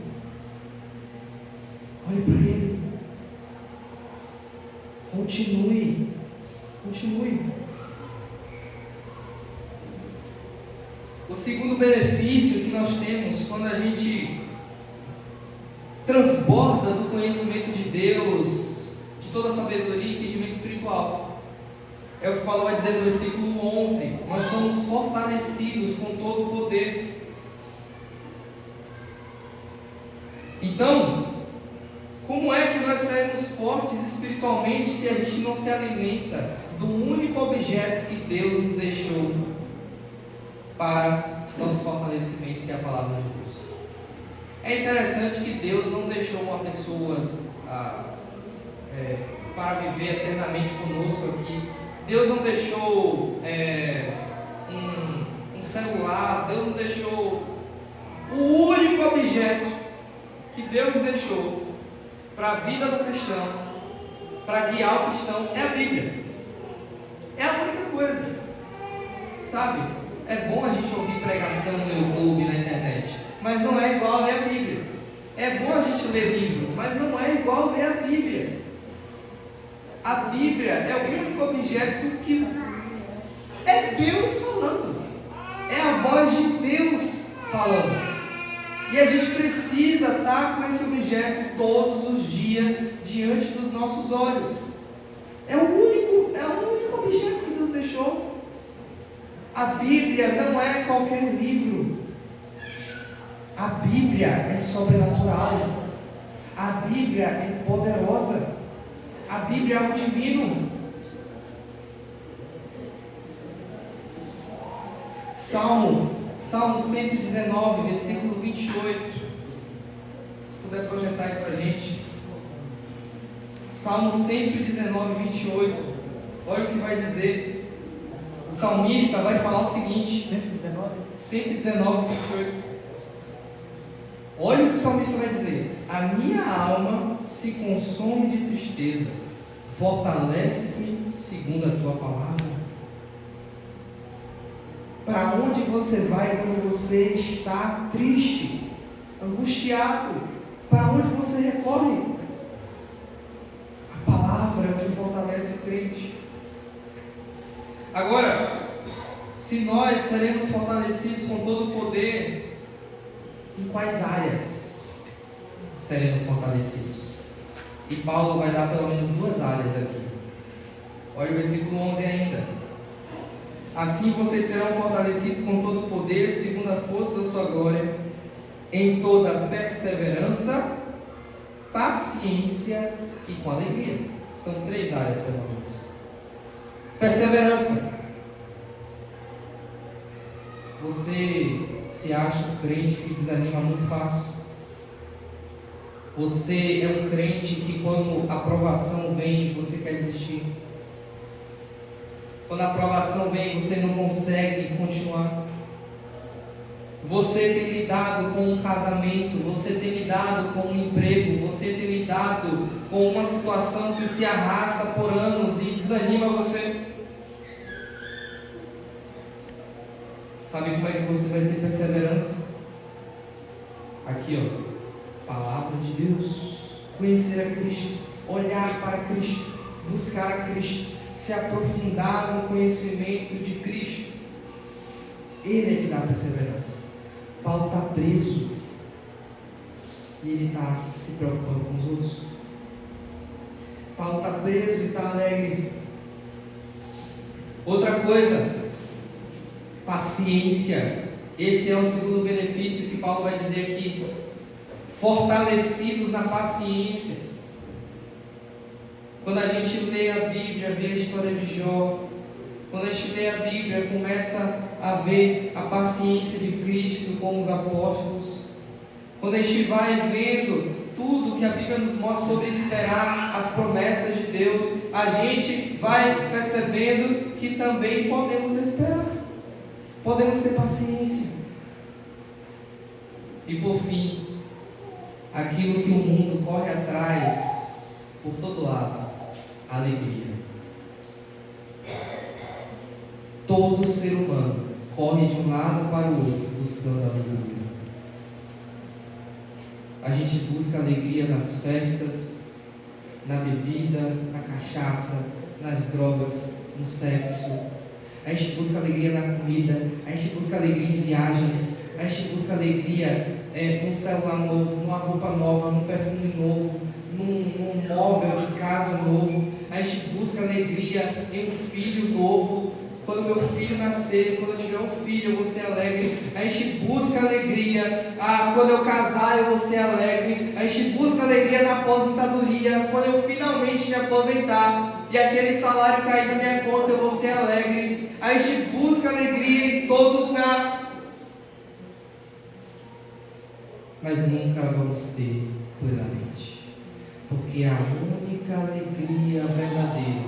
Olhe para Ele. Continue. O segundo benefício que nós temos quando a gente transborda do conhecimento de Deus, de toda a sabedoria e entendimento espiritual, é o que Paulo vai dizer no versículo 11: nós somos fortalecidos com todo o poder. Então, como é que nós seremos fortes espiritualmente se a gente não se alimenta do único objeto que Deus nos deixou para nosso fortalecimento, que é a palavra de Deus? É interessante que Deus não deixou uma pessoa para viver eternamente conosco aqui. Deus não deixou um celular. Deus não deixou. O único objeto que Deus deixou para a vida do cristão para guiar o cristão é a Bíblia. É a única coisa. Sabe? É bom a gente ouvir pregação no YouTube, na internet, mas não é igual a ler a Bíblia. É bom a gente ler livros, mas não é igual a ler a Bíblia. A Bíblia é o único objeto que é Deus falando. É a voz de Deus falando. E a gente precisa estar com esse objeto todos os dias diante dos nossos olhos. É o único objeto que Deus deixou. A Bíblia não é qualquer livro. A Bíblia é sobrenatural. A Bíblia é poderosa. A Bíblia é algo divino. Salmo 119, versículo 28. Se puder projetar aí para a gente. Salmo 119, 28. Olha o que vai dizer. O salmista vai falar o seguinte: 119, 28. Olha o que o salmista vai dizer: a minha alma se consome de tristeza, fortalece-me segundo a tua palavra. Para onde você vai quando você está triste, angustiado? Para onde você recorre? A palavra é o que fortalece o crente. Agora, se nós seremos fortalecidos com todo o poder, em quais áreas seremos fortalecidos? E Paulo vai dar pelo menos 2 áreas aqui. Olha o versículo 11 ainda. Assim vocês serão fortalecidos com todo o poder, segundo a força da sua glória, em toda perseverança, paciência e com alegria. São 3 áreas, pelo menos. Perseverança. Você se acha um crente que desanima muito fácil? Você é um crente que quando a aprovação vem, você quer desistir? Quando a aprovação vem, você não consegue continuar? Você tem lidado com um casamento, você tem lidado com um emprego, você tem lidado com uma situação que se arrasta por anos e desanima você? Sabe como é que você vai ter perseverança? Aqui, ó, palavra de Deus, conhecer a Cristo, olhar para Cristo, buscar a Cristo, se aprofundar no conhecimento de Cristo. Ele é que dá perseverança. Paulo está preso e ele está se preocupando com os outros. Paulo está preso e está alegre. Outra coisa, paciência. Esse é o segundo benefício que Paulo vai dizer aqui. Fortalecidos na paciência. Quando a gente lê a Bíblia, vê a história de Jó, quando a gente lê a Bíblia, começa a ver a paciência de Cristo com os apóstolos. Quando a gente vai vendo tudo que a Bíblia nos mostra sobre esperar as promessas de Deus, a gente vai percebendo que também podemos esperar, podemos ter paciência. E por fim, aquilo que o mundo corre atrás por todo lado, alegria. Todo ser humano corre de um lado para o outro buscando alegria. A gente busca alegria nas festas, na bebida, na cachaça, nas drogas, no sexo. A gente busca alegria na comida, a gente busca alegria em viagens, a gente busca alegria num celular novo, numa roupa nova, num perfume novo, num móvel de casa novo. A gente busca alegria em um filho novo. Quando meu filho nascer, quando eu tiver um filho, eu vou ser alegre. A gente busca alegria. Quando eu casar, eu vou ser alegre. A gente busca alegria na aposentadoria. Quando eu finalmente me aposentar e aquele salário cair na minha conta, eu vou ser alegre. A gente busca alegria em todo lugar. Mas nunca vamos ter plenamente. Porque a única alegria verdadeira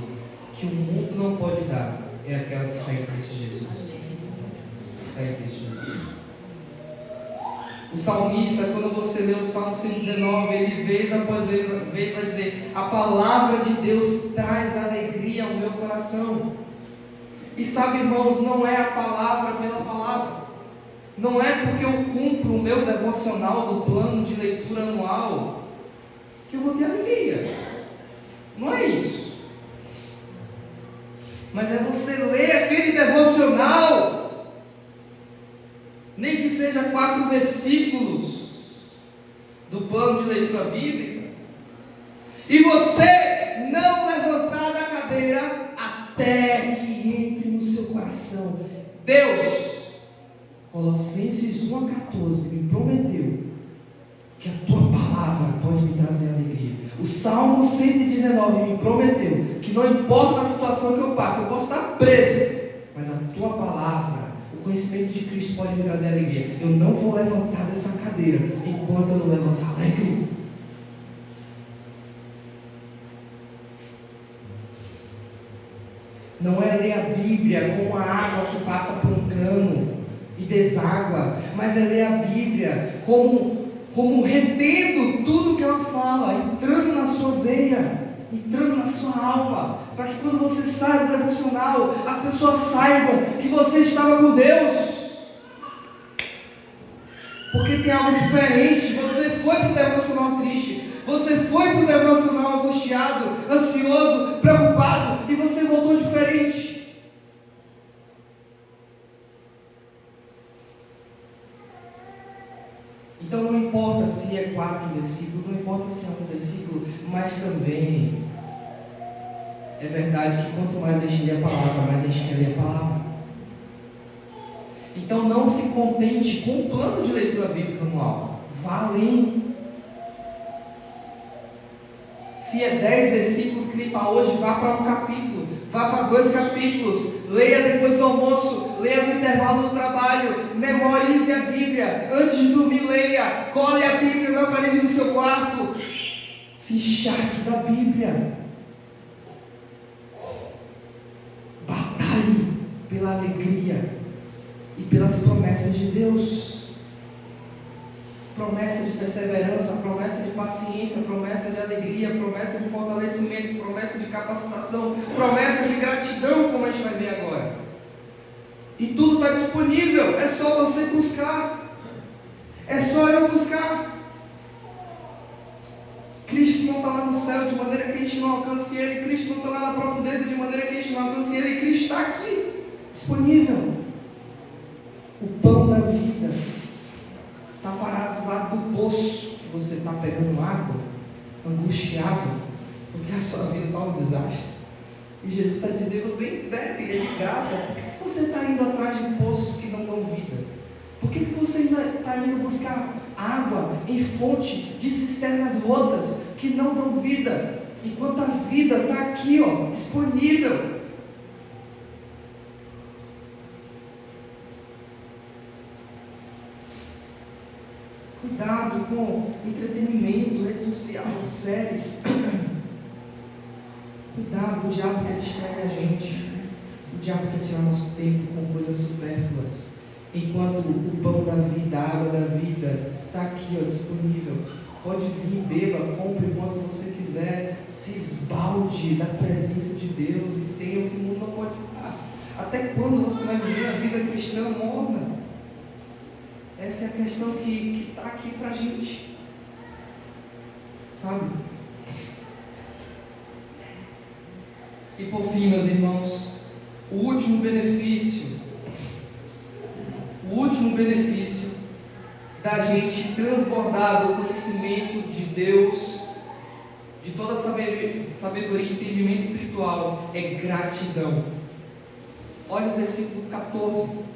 que o mundo não pode dar é aquela que está em Cristo Jesus. Está em Cristo Jesus. O salmista, quando você lê o Salmo 119, ele vez após vez vai dizer: a palavra de Deus traz alegria ao meu coração. E sabe, irmãos, não é a palavra pela palavra. Não é porque eu cumpro o meu devocional do plano de leitura anual que eu vou ter alegria. Não é isso. Mas é você ler aquele devocional, nem que seja 4 versículos do plano de leitura bíblica, e você não levantar da cadeira até que entre no seu coração. Deus, Colossenses 1:14 me prometeu que a tua palavra pode me trazer alegria. O Salmo 119 me prometeu que não importa a situação que eu passe, eu posso estar preso, mas a tua palavra, o conhecimento de Cristo pode me trazer alegria. Eu não vou levantar dessa cadeira enquanto eu não levantar alegria. Não é ler a Bíblia como a água que passa por um cano e deságua, mas é ler a Bíblia como retendo tudo que ela fala, entrando na sua veia, entrando na sua alma, para que quando você sai do devocional, as pessoas saibam que você estava com Deus. Porque tem algo diferente. Você foi para o devocional triste, você foi para o devocional angustiado, ansioso, preocupado, e você voltou diferente. Então não importa se é 4 versículos, não importa se é 1 versículo, mas também é verdade que quanto mais a gente lê a palavra, mais a gente quer ler a palavra. Então não se contente com o plano de leitura bíblica anual, vá além. Se é 10 versículos que nem para hoje, vá para um capítulo, vá para 2 capítulos, leia depois do almoço, leia no intervalo do trabalho, memorize a Bíblia, antes de dormir leia, cole a Bíblia na parede do seu quarto, se encharque da Bíblia, batalhe pela alegria e pelas promessas de Deus. Promessa de perseverança, promessa de paciência, promessa de alegria, promessa de fortalecimento, promessa de capacitação, promessa de gratidão, como a gente vai ver agora. E tudo está disponível, é só você buscar, é só eu buscar. Cristo não está lá no céu de maneira que a gente não alcance Ele, Cristo não está lá na profundeza de maneira que a gente não alcance Ele, e Cristo está aqui, disponível. O pão da vida está parado do lado do poço que você está pegando água, angustiado, porque a sua vida está um desastre. E Jesus está dizendo: vem, bebe, é de graça. Por que você está indo atrás de poços que não dão vida? Por que você está indo buscar água em fonte de cisternas rotas que não dão vida, enquanto a vida está aqui, ó, disponível? Cuidado com entretenimento, rede social, séries. Cuidado, o diabo quer distrair a gente. O diabo quer tirar nosso tempo com coisas supérfluas. Enquanto o pão da vida, a água da vida está aqui, ó, disponível. Pode vir, beba, compre quanto você quiser. Se esbalde da presença de Deus e tenha o que o mundo não pode dar. Até quando você vai viver a vida cristã morna? Essa é a questão que está aqui para a gente, sabe? E por fim, meus irmãos, o último benefício da gente transbordar do conhecimento de Deus, de toda sabedoria e entendimento espiritual, é gratidão. Olha o versículo 14.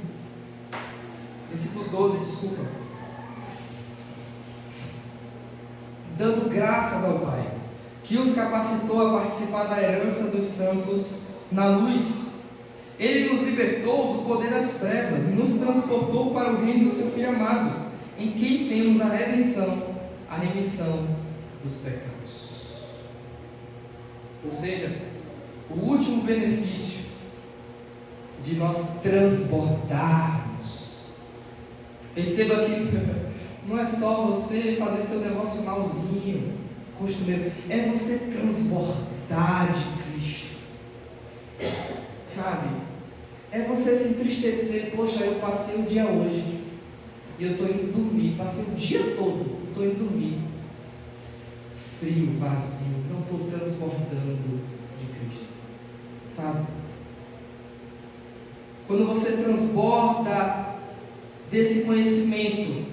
Versículo 12, desculpa. Dando graças ao Pai, que os capacitou a participar da herança dos santos na luz. Ele nos libertou do poder das trevas e nos transportou para o reino do seu Filho amado, em quem temos a redenção, a remissão dos pecados. Ou seja, o último benefício de nós transbordarmos. Perceba que não é só você fazer seu devocionalzinho costumeiro, é você transbordar de Cristo, sabe? É você se entristecer. Poxa, eu passei o dia hoje e eu estou indo dormir, passei o dia todo, estou indo dormir frio, vazio, não estou transbordando de Cristo, sabe? Quando você transborda desse conhecimento,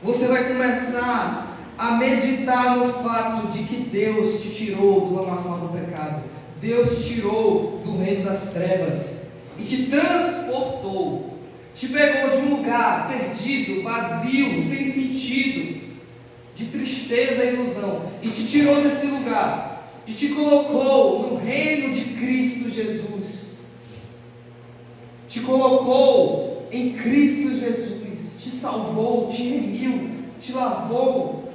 você vai começar a meditar no fato de que Deus te tirou do lamaçal do pecado, Deus te tirou do reino das trevas e te transportou, te pegou de um lugar perdido, vazio, sem sentido, de tristeza e ilusão, e te tirou desse lugar e te colocou no reino de Cristo Jesus, te colocou em Cristo Jesus, te salvou, te remiu, te lavou,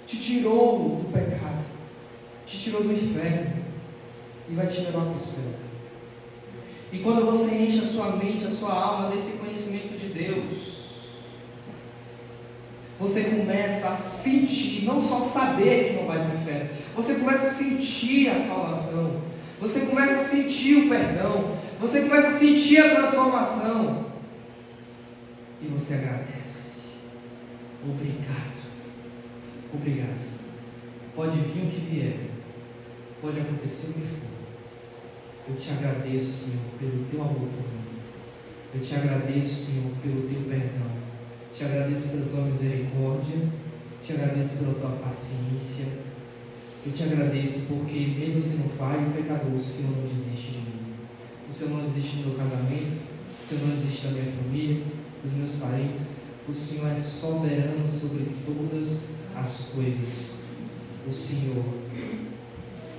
te tirou do pecado, te tirou do inferno e vai te levar para o céu. E quando você enche a sua mente, a sua alma desse conhecimento de Deus, você começa a sentir, não só saber que não vai para o inferno, você começa a sentir a salvação, você começa a sentir o perdão, você começa a sentir a transformação, e você agradece. Obrigado, obrigado. Pode vir o que vier, pode acontecer o que for, eu te agradeço, Senhor, pelo teu amor por mim, eu te agradeço, Senhor, pelo teu perdão, te agradeço pela tua misericórdia, te agradeço pela tua paciência, eu te agradeço porque mesmo sendo falho e pecador, o Senhor não desiste de mim, o Senhor não desiste do meu casamento, o Senhor não desiste da minha família, dos meus parentes, o Senhor é soberano sobre todas as coisas, o Senhor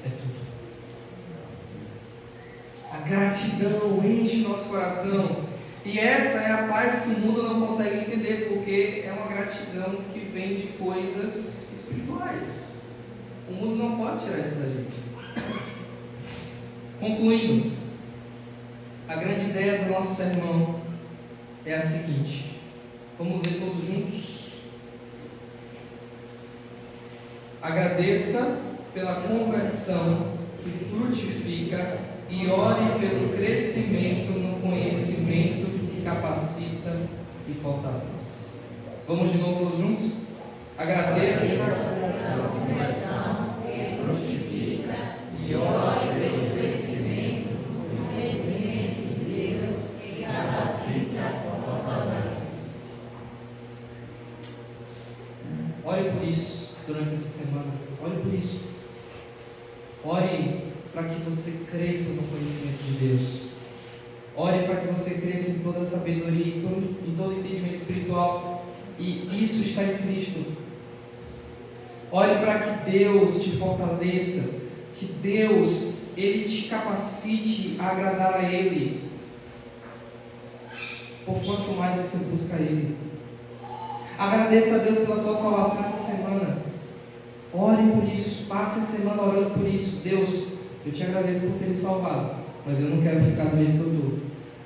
é tudo. A gratidão enche nosso coração, e essa é a paz que o mundo não consegue entender, porque é uma gratidão que vem de coisas espirituais. O mundo não pode tirar isso da gente. Concluindo, a grande ideia do nosso sermão é a seguinte, vamos ler todos juntos? Agradeça pela conversão que frutifica e ore pelo crescimento no conhecimento que capacita e fortalece. Vamos de novo todos juntos? Agradeça pela conversão que frutifica e ore pelo crescimento no conhecimento de Deus que capacita e fortalece. Ore por isso durante essa semana. Ore por isso. Ore para que você cresça no conhecimento de Deus. Ore para que você cresça em toda a sabedoria, em todo entendimento espiritual. E isso está em Cristo. Ore para que Deus te fortaleça, que Deus, Ele te capacite a agradar a Ele, por quanto mais você busca Ele. Agradeça a Deus pela sua salvação essa semana. Ore por isso, passe a semana orando por isso. Deus, eu te agradeço por ter me salvado, mas eu não quero ficar do jeito que eu estou.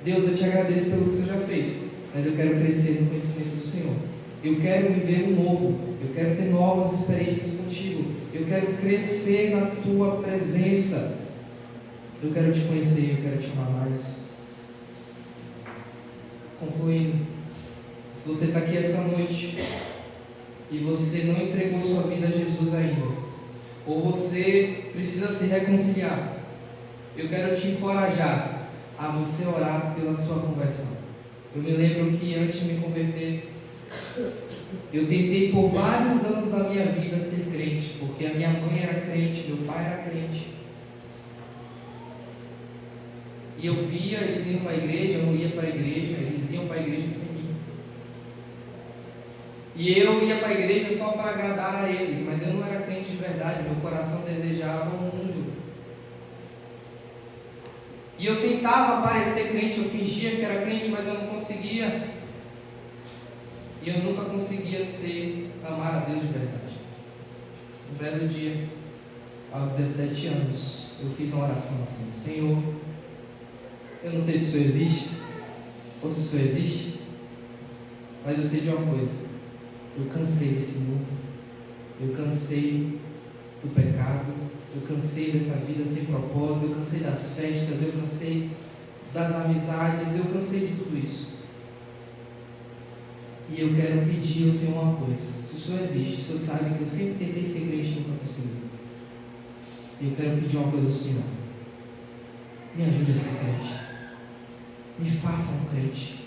Deus, eu te agradeço pelo que você já fez, mas eu quero crescer no conhecimento do Senhor. Eu quero viver um novo, eu quero ter novas experiências contigo, eu quero crescer na tua presença, eu quero te conhecer, eu quero te amar mais. Concluindo, se você está aqui essa noite e você não entregou sua vida a Jesus ainda, ou você precisa se reconciliar, eu quero te encorajar a você orar pela sua conversão. Eu me lembro que antes de me converter, eu tentei por vários anos da minha vida ser crente, porque a minha mãe era crente, meu pai era crente, e eu via eles indo para a igreja, eu não ia para a igreja, eles iam para a igreja sem mim, e eu ia para a igreja só para agradar a eles, mas eu não era crente de verdade, meu coração desejava o mundo, e eu tentava parecer crente, eu fingia que era crente, mas eu não conseguia. E eu nunca conseguia amar a Deus de verdade. Um belo dia, aos 17 anos, eu fiz uma oração assim: Senhor, eu não sei se o Senhor existe, ou se o Senhor existe, mas eu sei de uma coisa: Eu cansei desse mundo, eu cansei do pecado, eu cansei dessa vida sem propósito, eu cansei das festas, eu cansei das amizades, eu cansei de tudo isso. E eu quero pedir ao Senhor uma coisa. Se o Senhor existe, o Senhor sabe que eu sempre tentei ser crente e nunca consegui. E eu quero pedir uma coisa ao Senhor. Me ajude a ser crente. Me faça um crente.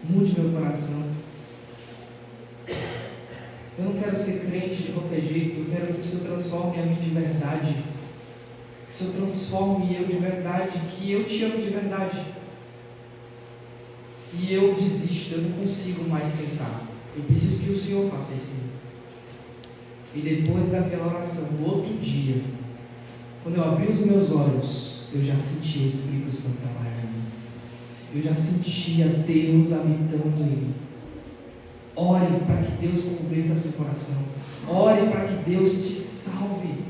Mude meu coração. Eu não quero ser crente de qualquer jeito. Eu quero que o Senhor transforme a mim de verdade. Que o Senhor transforme eu de verdade. Que eu te amo de verdade. E eu desisto. Eu não consigo mais tentar. Eu preciso que o Senhor faça isso. E depois daquela oração, no outro dia, quando eu abri os meus olhos, eu já senti o Espírito Santo trabalhando em mim. Eu já sentia Deus habitando em mim. Ore para que Deus converta seu coração. Ore para que Deus te salve.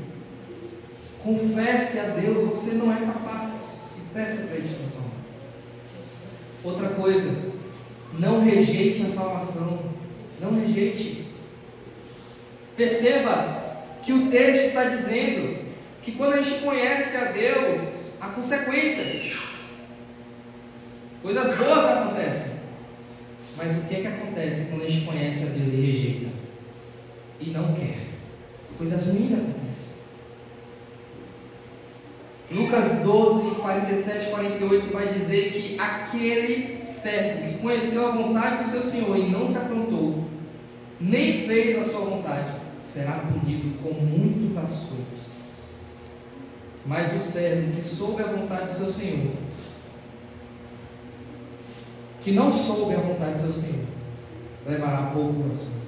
Confesse a Deus, você não é capaz. E peça para Ele te salvar. Outra coisa, não rejeite a salvação. Não rejeite. Perceba que o texto está dizendo que quando a gente conhece a Deus, há consequências. Coisas boas acontecem. Mas o que é que acontece quando a gente conhece a Deus e rejeita? E não quer? Coisas ruins acontecem. Lucas 12, 47 e 48 vai dizer que aquele servo que conheceu a vontade do seu Senhor e não se aprontou, nem fez a sua vontade, será punido com muitos açoites. Mas o servo que soube a vontade do seu Senhor, que não soube a vontade do seu Senhor, levará poucos açoites.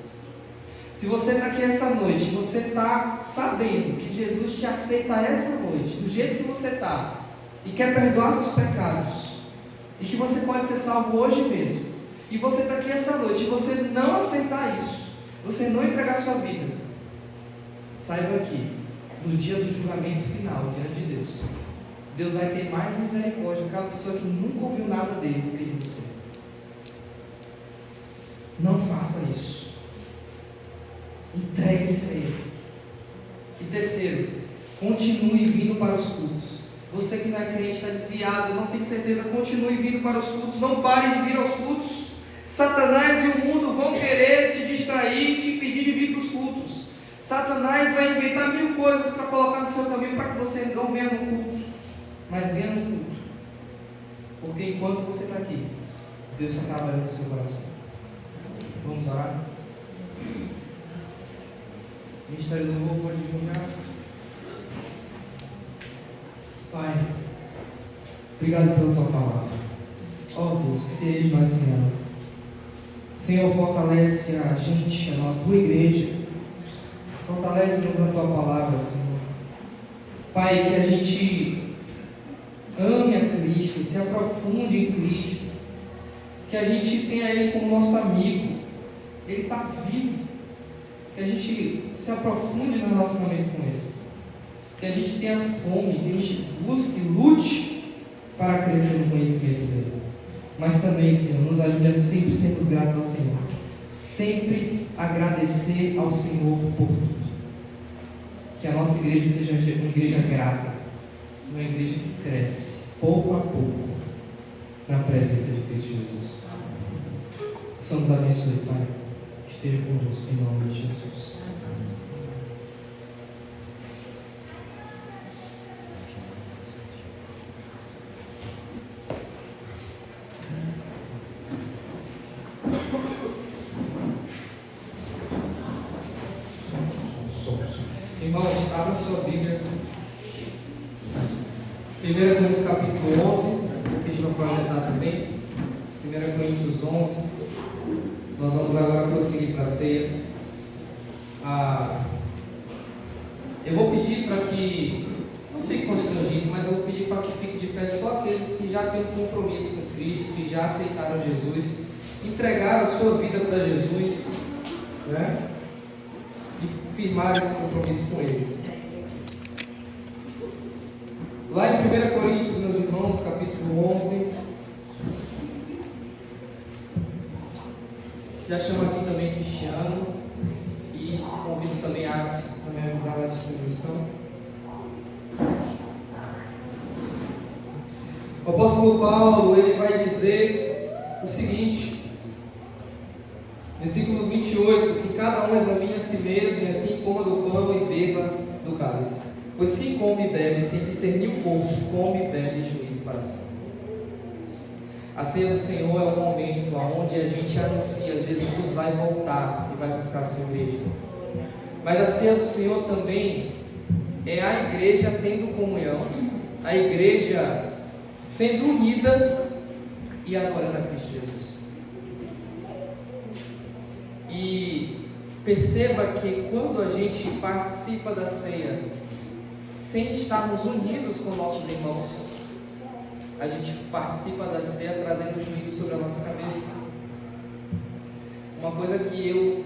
Se você está aqui essa noite, você está sabendo que Jesus te aceita essa noite, do jeito que você está, e quer perdoar seus pecados, e que você pode ser salvo hoje mesmo, e você está aqui essa noite, e você não aceitar isso, você não entregar sua vida, saiba que no dia do julgamento final, diante de Deus, Deus vai ter mais misericórdia com aquela pessoa que nunca ouviu nada dele do que de você. Não faça isso. Entregue-se a Ele. E terceiro, continue vindo para os cultos. Você que não é crente, está desviado, não tem certeza, continue vindo para os cultos. Não pare de vir aos cultos. Satanás e o mundo vão querer te distrair, te impedir de vir para os cultos. Satanás vai inventar 1000 coisas para colocar no seu caminho para que você não venha no culto, mas venha no culto. Porque enquanto você está aqui, Deus está trabalhando no seu coração. Vamos orar? Ministério do Louvor, pode divulgar. Pai, obrigado pela tua palavra. Ó Deus, que seja de nós, Senhor. Senhor, fortalece a gente, a tua igreja. Fortalece-nos na tua palavra, Senhor. Pai, que a gente ame a Cristo, se aprofunde em Cristo. Que a gente tenha Ele como nosso amigo. Ele está vivo. Que a gente se aprofunde no relacionamento com Ele. Que a gente tenha fome, que a gente busque, lute para crescer no conhecimento dEle. Mas também, Senhor, nos ajude a sempre sermos gratos ao Senhor. Sempre agradecer ao Senhor por tudo. Que a nossa igreja seja uma igreja grata. Uma igreja que cresce, pouco a pouco, na presença de Cristo Jesus. Que o Senhor nos abençoe, Pai. Esteja conosco em nome de Jesus. Irmãos, abra sua Bíblia. 1 Coríntios capítulo 11. Vou pedir para projetar também. 1 Coríntios 11. Nós vamos agora prosseguir para a ceia. Eu vou pedir para que, não fique constrangido, mas eu vou pedir para que fique de pé só aqueles que já têm um compromisso com Cristo, que já aceitaram Jesus, entregaram a sua vida para Jesus, né? E firmaram esse compromisso com Ele. Lá em 1 Coríntios, meus irmãos, capítulo 11, já chamo aqui também Cristiano. E convido também a Alex para me ajudar na distribuição. O apóstolo Paulo, ele vai dizer o seguinte, versículo 28, que cada um examine a si mesmo e assim coma do pão e beba do cálice. Pois quem come e bebe sem discernir o corpo, come e bebe juízo para si. A ceia do Senhor é um momento onde a gente anuncia, Jesus vai voltar e vai buscar a sua igreja. Mas a ceia do Senhor também é a igreja tendo comunhão, a igreja sendo unida e adorando a Cristo Jesus. E perceba que quando a gente participa da ceia, sem estarmos unidos com nossos irmãos, a gente participa da ceia trazendo juízo sobre a nossa cabeça. Uma coisa que eu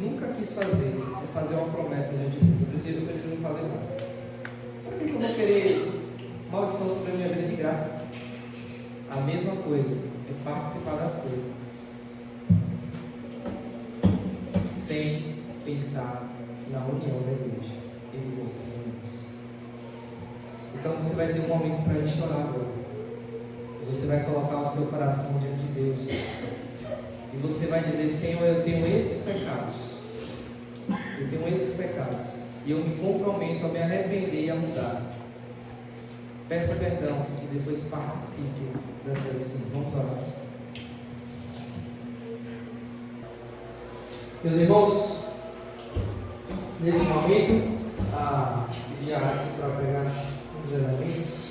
nunca quis fazer é fazer uma promessa diante de Deus. Eu prefiro não fazer nada. Por que eu vou querer maldição sobre a minha vida de graça? A mesma coisa é participar da ceia sem pensar na união da igreja e do outro. Então você vai ter um momento para a gente orar agora. Você vai colocar o seu coração diante de Deus. E você vai dizer: Senhor, eu tenho esses pecados. Eu tenho esses pecados. E eu me comprometo a me arrepender e a mudar. Peça perdão e depois participe da ceia do Senhor. Vamos orar. Meus irmãos, nesse momento, pedir a Alex para pegar os elementos,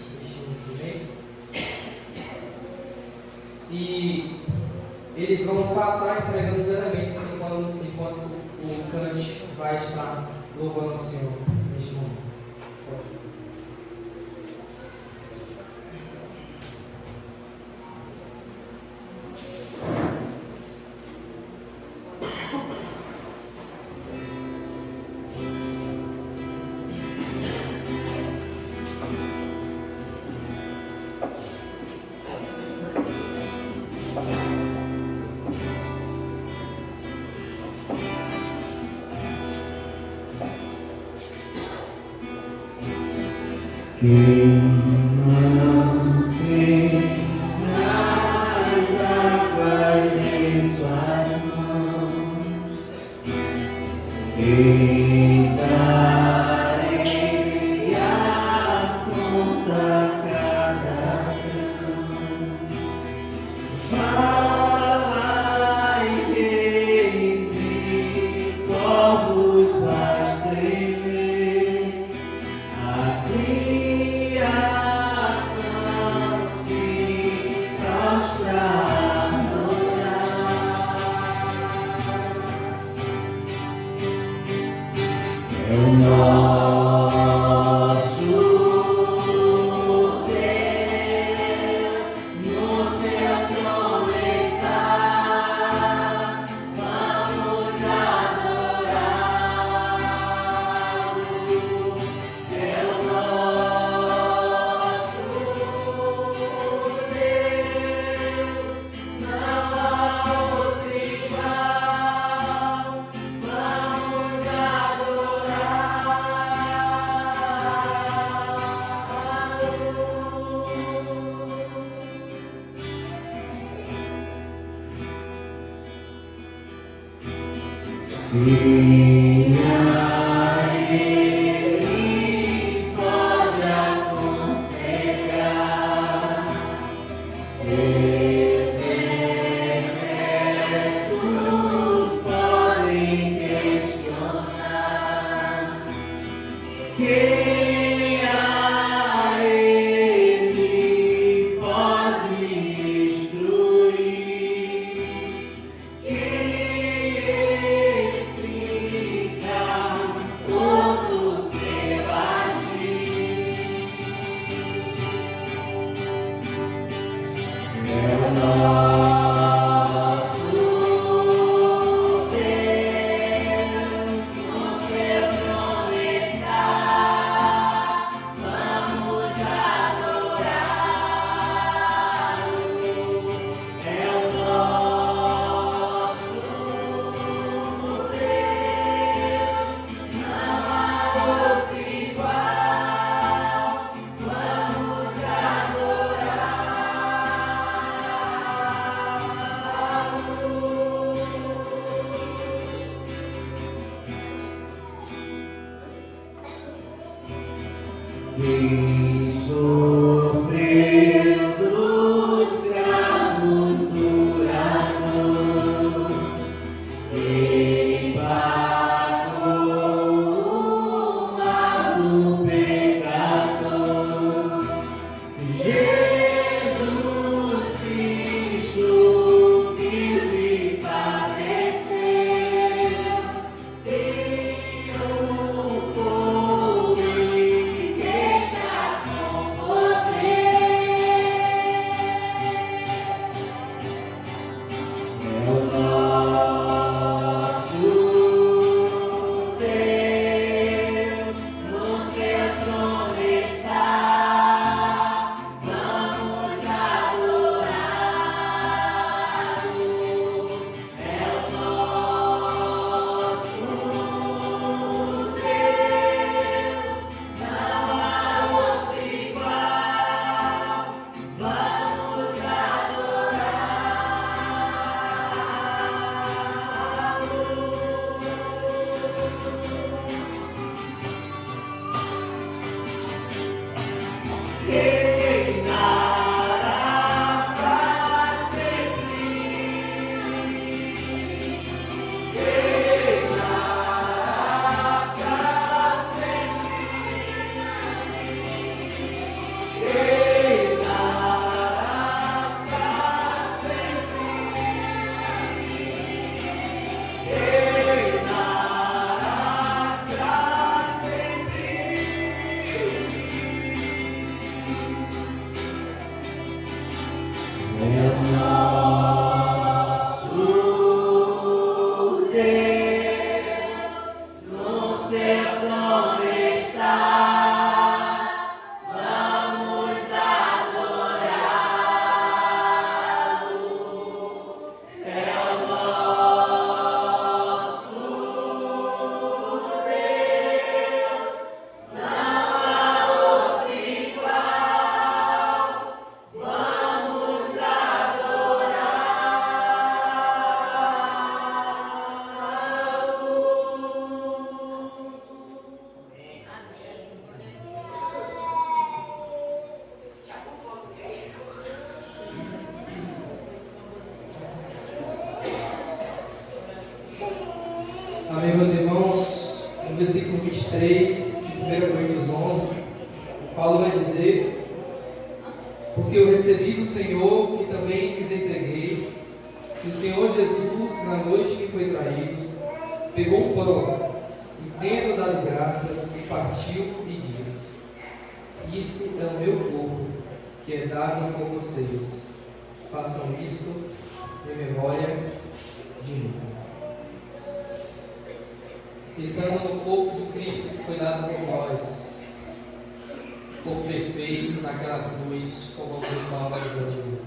e eles vão passar entregando os elementos enquanto o cante vai estar louvando o Senhor neste momento. Quem não tem as águas em suas mãos, quem daria conta cada grão, fala em reis e povos faz tremer. A criação se prostra a adorar. É o nosso Deus, no seu trono está. Vamos adorá-lo. É o nosso Deus, não há outro igual. Vamos Ele pode aconselhar, ser decretos podem questionar. Quem a Ele pode instruir? Quem explica todo o seu agir? É o nosso Deus, no seu trono está. Vamos adorá-lo. É o nosso Amém, meus irmãos, no versículo 23, de 1 Coríntios 11, Paulo vai dizer: porque eu recebi do Senhor que também lhes entreguei, que o Senhor Jesus, na noite que foi traído, pegou o pão e, tendo dado graças, partiu e disse: isto é o meu corpo, que é dado por vocês. Façam isto em memória de mim. Pensando no corpo de Cristo que foi dado por nós, corpo perfeito naquela cruz, como o Paulo vai dizer.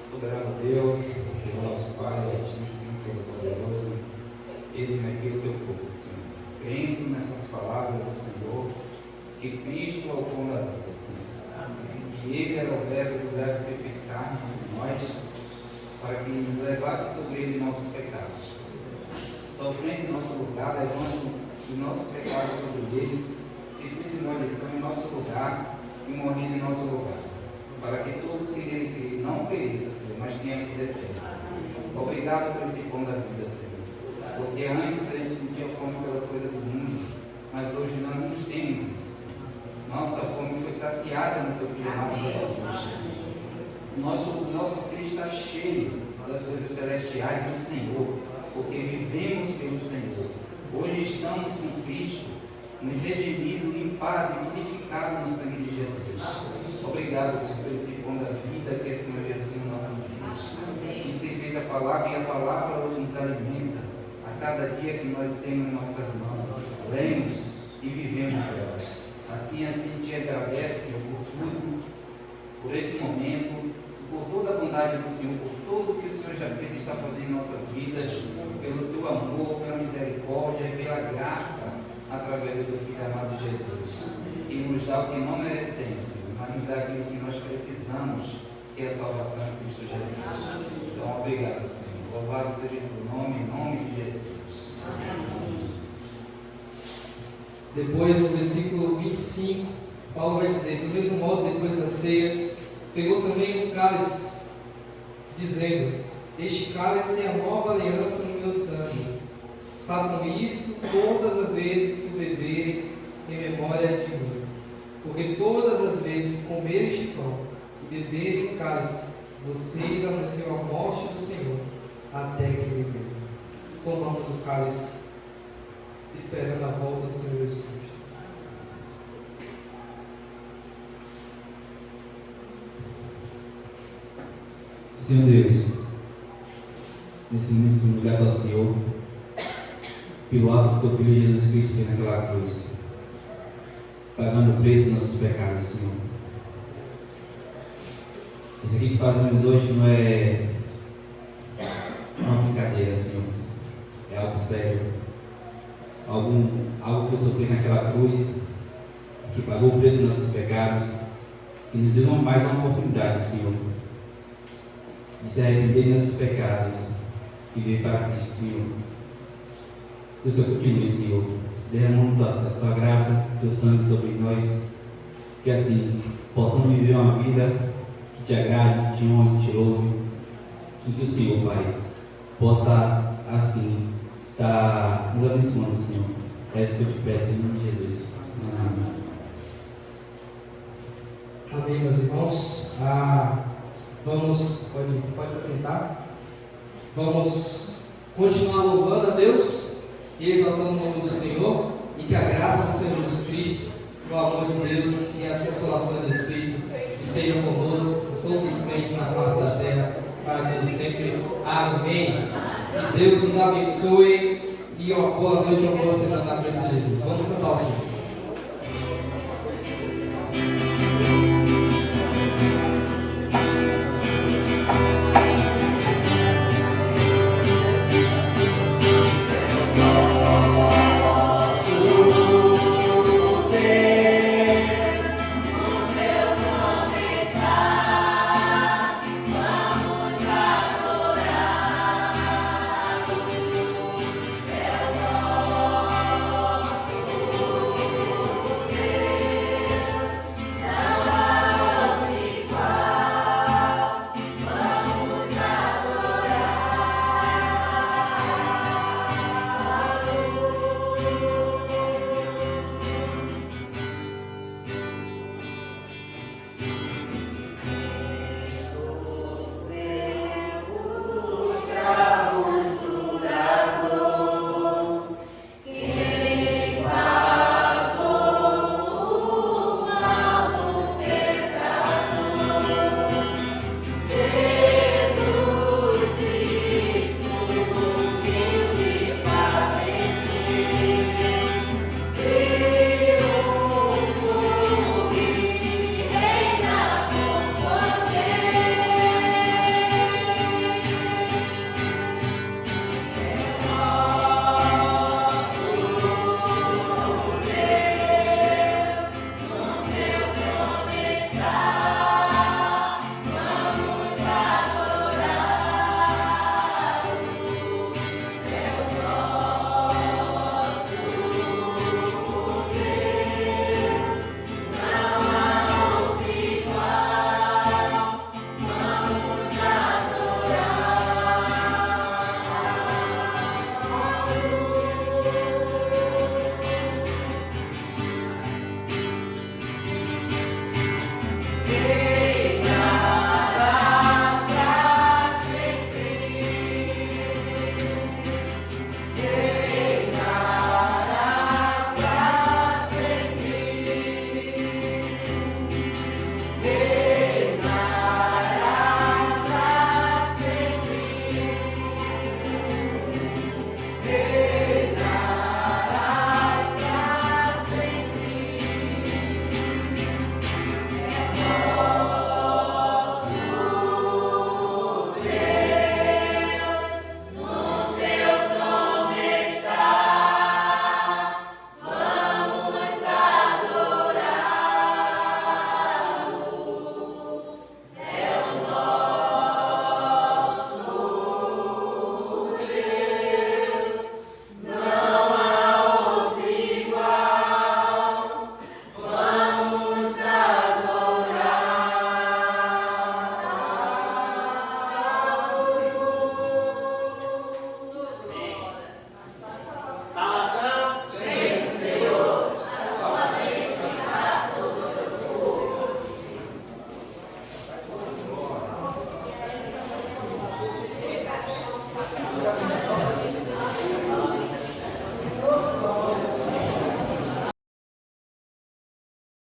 Soberano Deus, Senhor nosso Pai, Altíssimo, Todo-Poderoso, eis-me aqui o teu povo, Senhor. Crendo nessas palavras do Senhor, que Cristo é o pão da vida, Senhor. E Ele era o verbo que deve se fez carne entre nós, para que nos levasse sobre Ele nossos pecados. Sofrendo em nosso lugar, levando os nossos pecados sobre Ele, se fez demolição em nosso lugar e morrendo em nosso lugar, para que todos que nele creem não pereçam, Senhor, mas tenham vida eterna. Obrigado por esse pão da vida, Senhor, porque antes a gente sentia fome pelas coisas do mundo, mas hoje nós não temos isso, Senhor. Nossa fome foi saciada no teu Filho amado Jesus. Nosso ser está cheio das coisas celestiais do Senhor, porque vivemos pelo Senhor. Hoje estamos com Cristo, nos redimido, limpado e purificado no sangue de Jesus. Obrigado, Senhor, por esse pão da vida que é o Senhor Jesus em nossas vidas. E se fez a palavra, e a palavra hoje nos alimenta a cada dia que nós temos em nossas mãos. Lemos e vivemos elas. Assim te agradece, Senhor, por tudo, por este momento, por toda a bondade do Senhor, por tudo que o Senhor já fez e está fazendo em nossas vidas, pelo teu amor, pela misericórdia e pela graça, através do teu Filho amado Jesus, que nos dá o que não merecemos, Senhor, mas nos dá aquilo que nós precisamos, que é a salvação em Cristo Jesus. Então, obrigado, Senhor. Louvado seja o teu nome, em nome de Jesus. Depois, no versículo 25, Paulo vai dizer: do mesmo modo, depois da ceia, pegou também um cálice, dizendo: este cálice é a nova aliança no meu sangue. Façam isso todas as vezes que beberem em memória de mim. Porque todas as vezes que comerem este pão e beberem o cálice, vocês anunciam a morte do Senhor até que ele venha. Tomamos o cálice, esperando a volta do Senhor Jesus Cristo. Senhor Deus, nesse momento estamos obrigado ao Senhor pelo ato que teu Filho Jesus Cristo fez naquela cruz, pagando o preço dos nossos pecados, Senhor. Isso aqui que fazemos hoje não é uma brincadeira, Senhor. É algo sério. Algo que eu sofri naquela cruz, que pagou o preço dos nossos pecados, e nos deu mais uma oportunidade, Senhor, de se arrepender dos nossos pecados e vir para Cristo, Senhor. Que o Senhor continue, Senhor, derramando a tua graça, teu sangue sobre nós, que assim possamos viver uma vida que te agrade, te honre, te louve, e que o Senhor, Pai, possa assim estar nos abençoando, Senhor. É isso que eu te peço em nome de Jesus. Amém. Amém, meus irmãos. Pode se assentar. Vamos continuar louvando a Deus e exaltando o nome do Senhor, e que a graça do Senhor Jesus Cristo, o amor de Deus e as consolações do Espírito estejam conosco, com todos os crentes na face da terra, para todos sempre. Amém. Que Deus nos abençoe e uma boa noite, uma boa semana na presença de Jesus. Vamos cantar o Senhor.